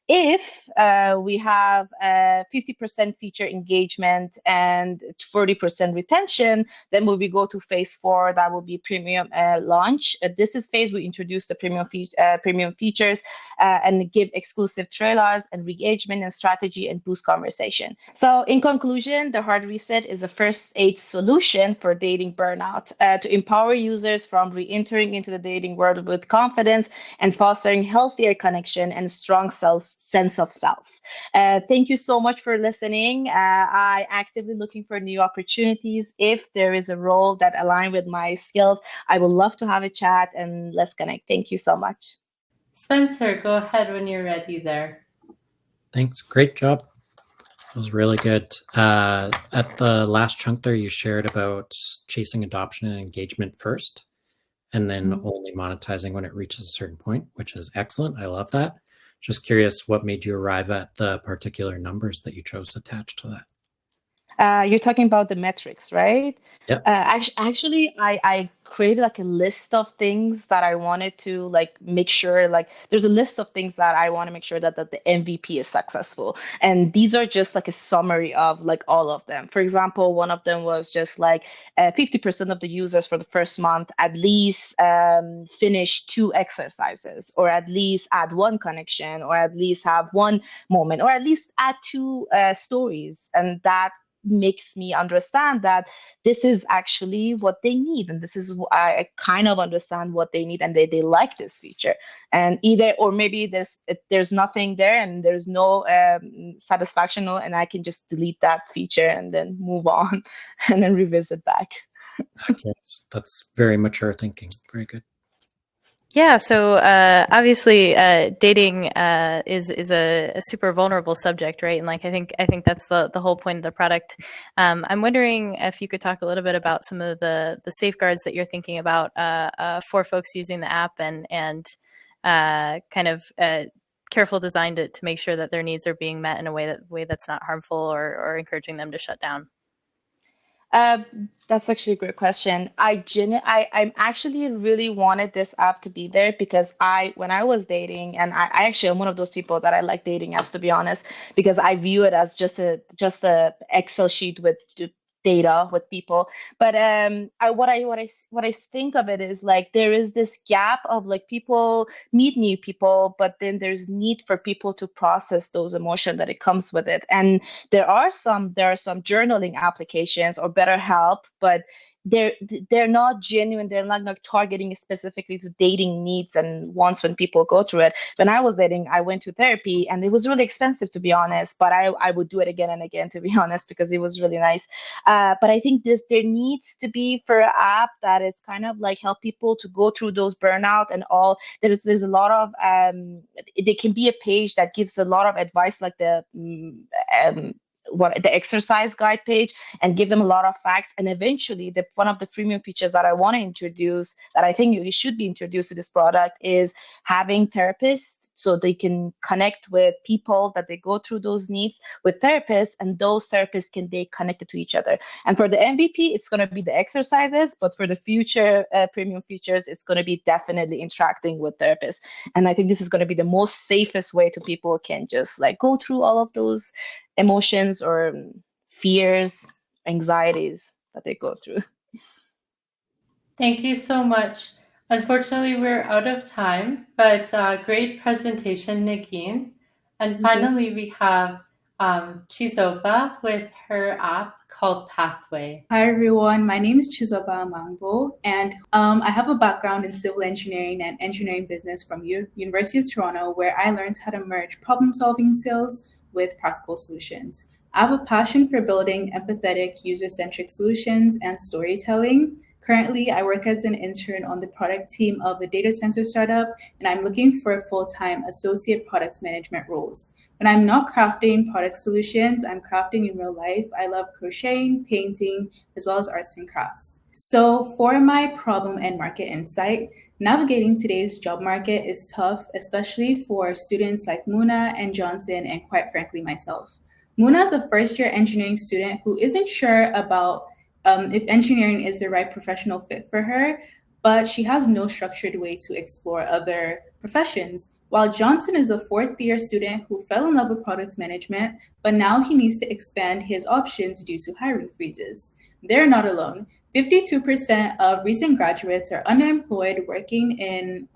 If we have 50% feature engagement and 40% retention, then when we go to phase 4, that will be premium launch. This is phase we introduce the premium features and give exclusive trailers and re-engagement and strategy and boost conversation. So in conclusion, the hard reset is the first aid solution for dating burnout to empower users from re-entering into the dating world with confidence and fostering healthier connection and strong sense of self. Thank you so much for listening. I actively looking for new opportunities. If there is a role that align with my skills, I would love to have a chat and let's connect. Thank you so much. Spencer, go ahead when you're ready there. Thanks. Great job. It was really good. At the last chunk there, you shared about chasing adoption and engagement first, and then only monetizing when it reaches a certain point, which is excellent. I love that. Just curious, what made you arrive at the particular numbers that you chose to attach to that? You're talking about the metrics, right? Yep. Actually, I created like a list of things that I wanted to like make sure like there's a list of things that I want to make sure that the MVP is successful. And these are just like a summary of like all of them. For example, one of them was just like 50% of the users for the first month at least finish 2 exercises, or at least add 1 connection, or at least have 1 moment, or at least add 2 stories. And that makes me understand that this is actually what they need, and this is I kind of understand what they need, and they like this feature. And either or maybe there's nothing there and there's no satisfaction, and I can just delete that feature and then move on and then revisit back. Okay, that's very mature thinking. Very good. Yeah, so obviously, dating is a super vulnerable subject, right? And like I think that's the whole point of the product. I'm wondering if you could talk a little bit about some of the safeguards that you're thinking about for folks using the app, and kind of careful design to make sure that their needs are being met in a way that's not harmful or encouraging them to shut down. That's actually a great question. I actually really wanted this app to be there because when I was dating, and I actually am one of those people that I like dating apps, to be honest, because I view it as just a Excel sheet with data with people. But what I think of it is like there is this gap of like people meet new people, but then there's need for people to process those emotions that it comes with it. And there are some journaling applications or BetterHelp, but they're not genuine. They're not like targeting specifically to dating needs and wants when people go through it. When I was dating, I went to therapy and it was really expensive, to be honest, but I would do it again and again, to be honest, because it was really nice. But I think there needs to be for an app that is kind of like help people to go through those burnout and all. There's a lot of there can be a page that gives a lot of advice, like the the exercise guide page and give them a lot of facts. And eventually, one of the premium features that I want to introduce, that I think you should be introduced to this product, is having therapists, so they can connect with people that they go through those needs with therapists, and those therapists can be connected to each other. And for the MVP, it's going to be the exercises, but for the future premium features, it's going to be definitely interacting with therapists. And I think this is going to be the most safest way to people can just like go through all of those emotions or fears, anxieties that they go through. Thank you so much. Unfortunately, we're out of time, but great presentation, Nagin. And finally, we have Chizoba with her app called Pathway. Hi everyone, my name is Chizoba Amangbo, and I have a background in civil engineering and engineering business from University of Toronto, where I learned how to merge problem-solving skills with practical solutions. I have a passion for building empathetic, user-centric solutions and storytelling. Currently, I work as an intern on the product team of a data center startup, and I'm looking for full-time associate product management roles. When I'm not crafting product solutions, I'm crafting in real life. I love crocheting, painting, as well as arts and crafts. So for my problem and market insight, navigating today's job market is tough, especially for students like Muna and Johnson, and quite frankly, myself. Muna is a first-year engineering student who isn't sure about if engineering is the right professional fit for her, but she has no structured way to explore other professions. While Johnson is a fourth-year student who fell in love with product management, but now he needs to expand his options due to hiring freezes. They're not alone. 52% of recent graduates are underemployed, working in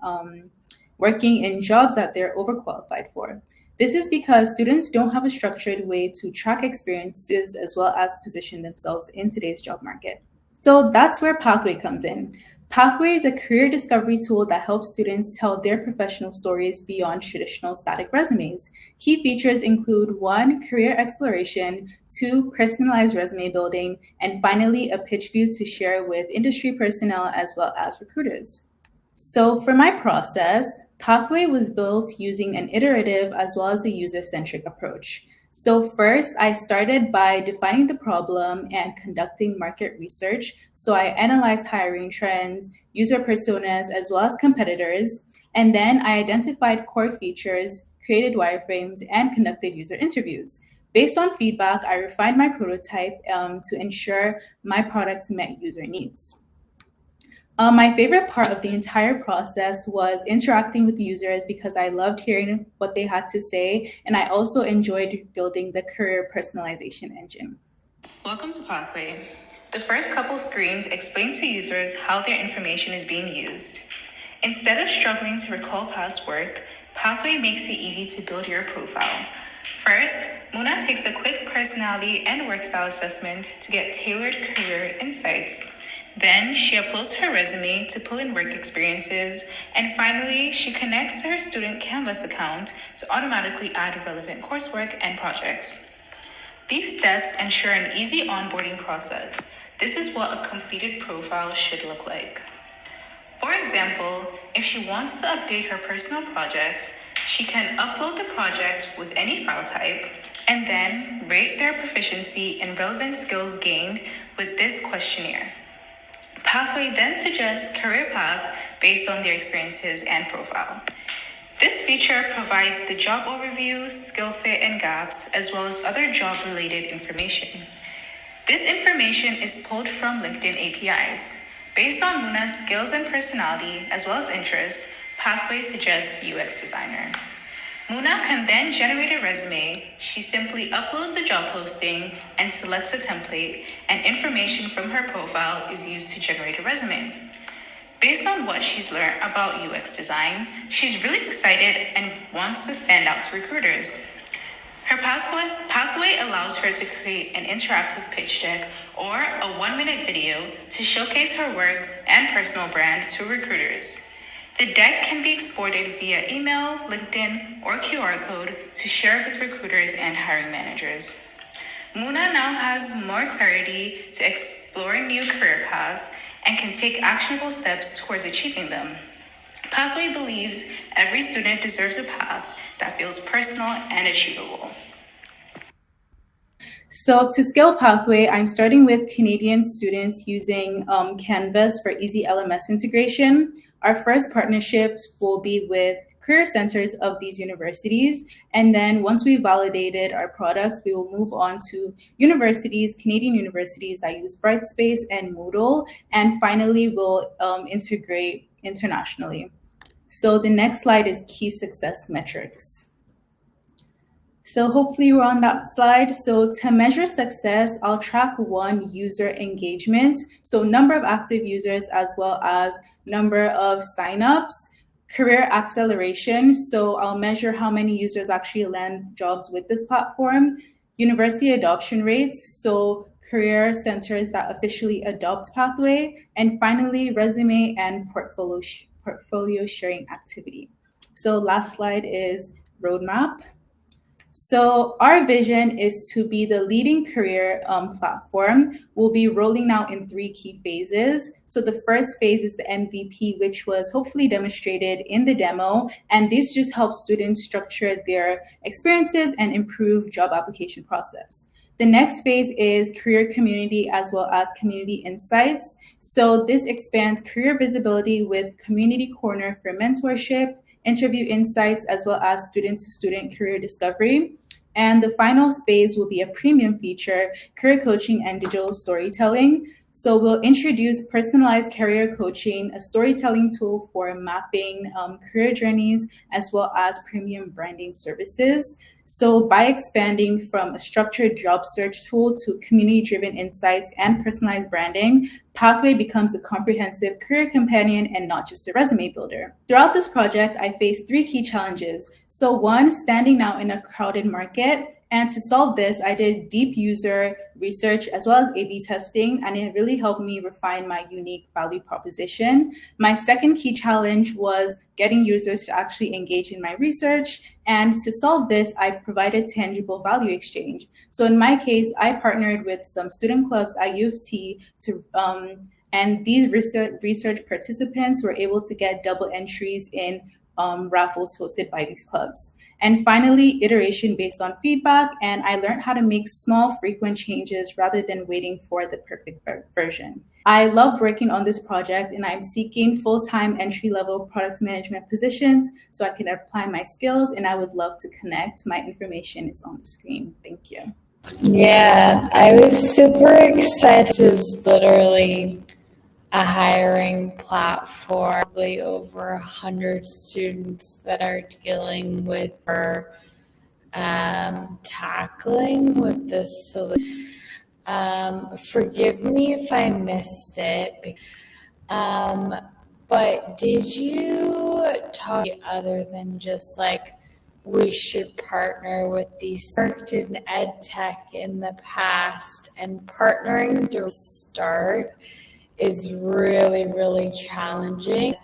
jobs that they're overqualified for. This is because students don't have a structured way to track experiences as well as position themselves in today's job market. So that's where Pathway comes in. Pathway is a career discovery tool that helps students tell their professional stories beyond traditional static resumes. Key features include 1, career exploration, 2, personalized resume building, and finally, a pitch view to share with industry personnel as well as recruiters. So for my process, Pathway was built using an iterative as well as a user-centric approach. So first, I started by defining the problem and conducting market research. So I analyzed hiring trends, user personas, as well as competitors. And then I identified core features, created wireframes, and conducted user interviews. Based on feedback, I refined my prototype to ensure my product met user needs. My favorite part of the entire process was interacting with the users because I loved hearing what they had to say, and I also enjoyed building the career personalization engine. Welcome to Pathway. The first couple screens explain to users how their information is being used. Instead of struggling to recall past work, Pathway makes it easy to build your profile. First, Muna takes a quick personality and work style assessment to get tailored career insights. Then she uploads her resume to pull in work experiences, and finally, she connects to her student Canvas account to automatically add relevant coursework and projects. These steps ensure an easy onboarding process. This is what a completed profile should look like. For example, if she wants to update her personal projects, she can upload the project with any file type and then rate their proficiency and relevant skills gained with this questionnaire. Pathway then suggests career paths based on their experiences and profile. This feature provides the job overview, skill fit and gaps, as well as other job-related information. This information is pulled from LinkedIn APIs. Based on Muna's skills and personality, as well as interests, Pathway suggests UX designer. Muna can then generate a resume. She simply uploads the job posting and selects a template, and information from her profile is used to generate a resume. Based on what she's learned about UX design, she's really excited and wants to stand out to recruiters. Her pathway allows her to create an interactive pitch deck or a 1-minute video to showcase her work and personal brand to recruiters. The deck can be exported via email, LinkedIn, or QR code to share with recruiters and hiring managers. Muna now has more clarity to explore new career paths and can take actionable steps towards achieving them. Pathway believes every student deserves a path that feels personal and achievable. So to scale Pathway, I'm starting with Canadian students using Canvas for easy LMS integration. Our first partnerships will be with career centers of these universities. And then once we validated our products, we will move on to universities, Canadian universities that use Brightspace and Moodle. And finally, we'll integrate internationally. So the next slide is key success metrics. So hopefully we're on that slide. So to measure success, I'll track one, user engagement. So number of active users as well as number of signups. Career acceleration. So I'll measure how many users actually land jobs with this platform. University adoption rates. So career centers that officially adopt Pathway. And finally, resume and portfolio sharing activity. So last slide is roadmap. So our vision is to be the leading career platform. We'll be rolling out in 3 key phases. So the first phase is the MVP, which was hopefully demonstrated in the demo. And this just helps students structure their experiences and improve job application process. The next phase is career community as well as community insights. So this expands career visibility with community corner for mentorship, interview insights, as well as student-to-student career discovery. And the final phase will be a premium feature, career coaching and digital storytelling. So we'll introduce personalized career coaching, a storytelling tool for mapping career journeys, as well as premium branding services. So by expanding from a structured job search tool to community-driven insights and personalized branding, Pathway becomes a comprehensive career companion and not just a resume builder. Throughout this project, I faced 3 key challenges. So one, standing out in a crowded market. And to solve this, I did deep user research as well as A/B testing, and it really helped me refine my unique value proposition. My second key challenge was getting users to actually engage in my research. And to solve this, I provided tangible value exchange. So in my case, I partnered with some student clubs at U of T and these research participants were able to get double entries in raffles hosted by these clubs. And finally, iteration based on feedback, and I learned how to make small, frequent changes rather than waiting for the perfect version. I love working on this project, and I'm seeking full-time entry-level product management positions so I can apply my skills, and I would love to connect. My information is on the screen. Thank you. Yeah, I was super excited. This is literally a hiring platform, probably over 100 students that are dealing with or tackling with this solution. Forgive me if I missed it, but did you talk other than just like we should partner with these worked in ed tech in the past, and partnering to start is really, really challenging.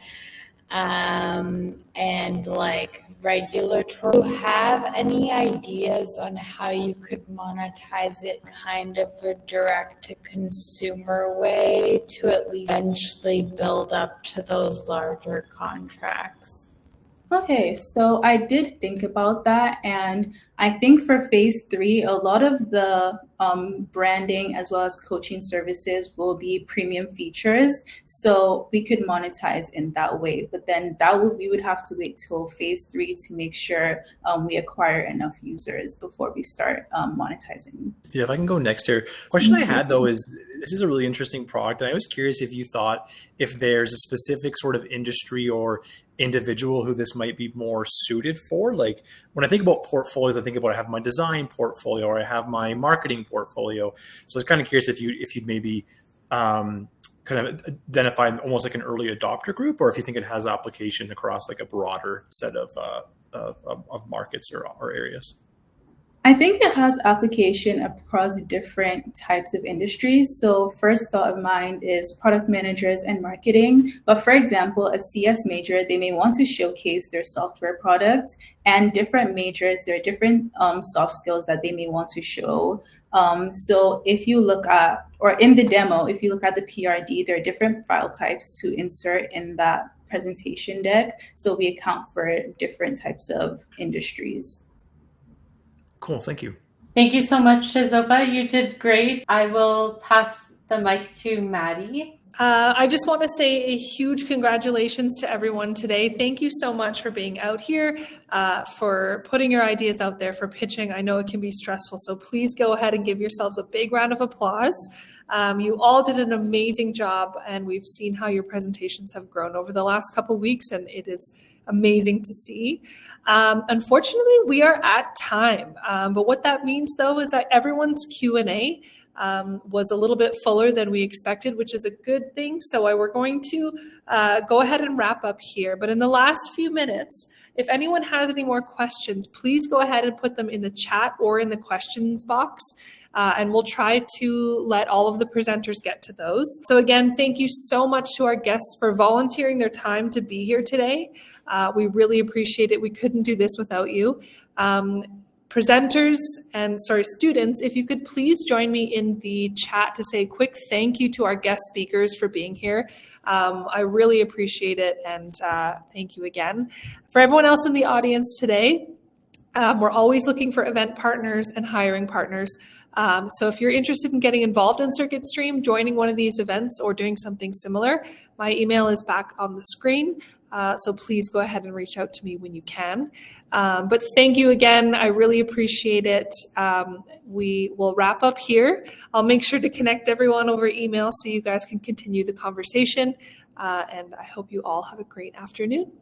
And like regulatory, do you have any ideas on how you could monetize it kind of a direct to consumer way to at least eventually build up to those larger contracts? Okay, so I did think about that, and I think for phase 3, a lot of the branding as well as coaching services will be premium features, so we could monetize in that way. But then we would have to wait till phase 3 to make sure we acquire enough users before we start monetizing. Yeah, if I can go next here. Question I had though is, this is a really interesting product, and I was curious if you thought if there's a specific sort of industry or individual who this might be more suited for. Like when I think about portfolios, I think about I have my design portfolio or I have my marketing portfolio. So I was kind of curious if you'd maybe kind of identify almost like an early adopter group, or if you think it has application across like a broader set of markets or areas. I think it has application across different types of industries. So first thought of mind is product managers and marketing. But for example, a CS major, they may want to showcase their software product, and different majors, there are different soft skills that they may want to show. So if you look at, or in the demo, if you look at the PRD, there are different file types to insert in that presentation deck. So we account for different types of industries. Cool, thank you. Thank you so much, Shizoba. You did great. I will pass the mic to Maddie. I just want to say a huge congratulations to everyone today. Thank you so much for being out here, for putting your ideas out there, for pitching. I know it can be stressful, so please go ahead and give yourselves a big round of applause. You all did an amazing job, and we've seen how your presentations have grown over the last couple weeks, and it is amazing to see. Unfortunately, we are at time, but what that means, though, is that everyone's Q&A was a little bit fuller than we expected, which is a good thing. So we're going to go ahead and wrap up here. But in the last few minutes, if anyone has any more questions, please go ahead and put them in the chat or in the questions box. And we'll try to let all of the presenters get to those. So again, thank you so much to our guests for volunteering their time to be here today. We really appreciate it. We couldn't do this without you. Presenters and students, if you could please join me in the chat to say a quick thank you to our guest speakers for being here. I really appreciate it, and thank you again. For everyone else in the audience today, we're always looking for event partners and hiring partners. So if you're interested in getting involved in CircuitStream, joining one of these events or doing something similar, my email is back on the screen. So please go ahead and reach out to me when you can. But thank you again. I really appreciate it. We will wrap up here. I'll make sure to connect everyone over email so you guys can continue the conversation. And I hope you all have a great afternoon.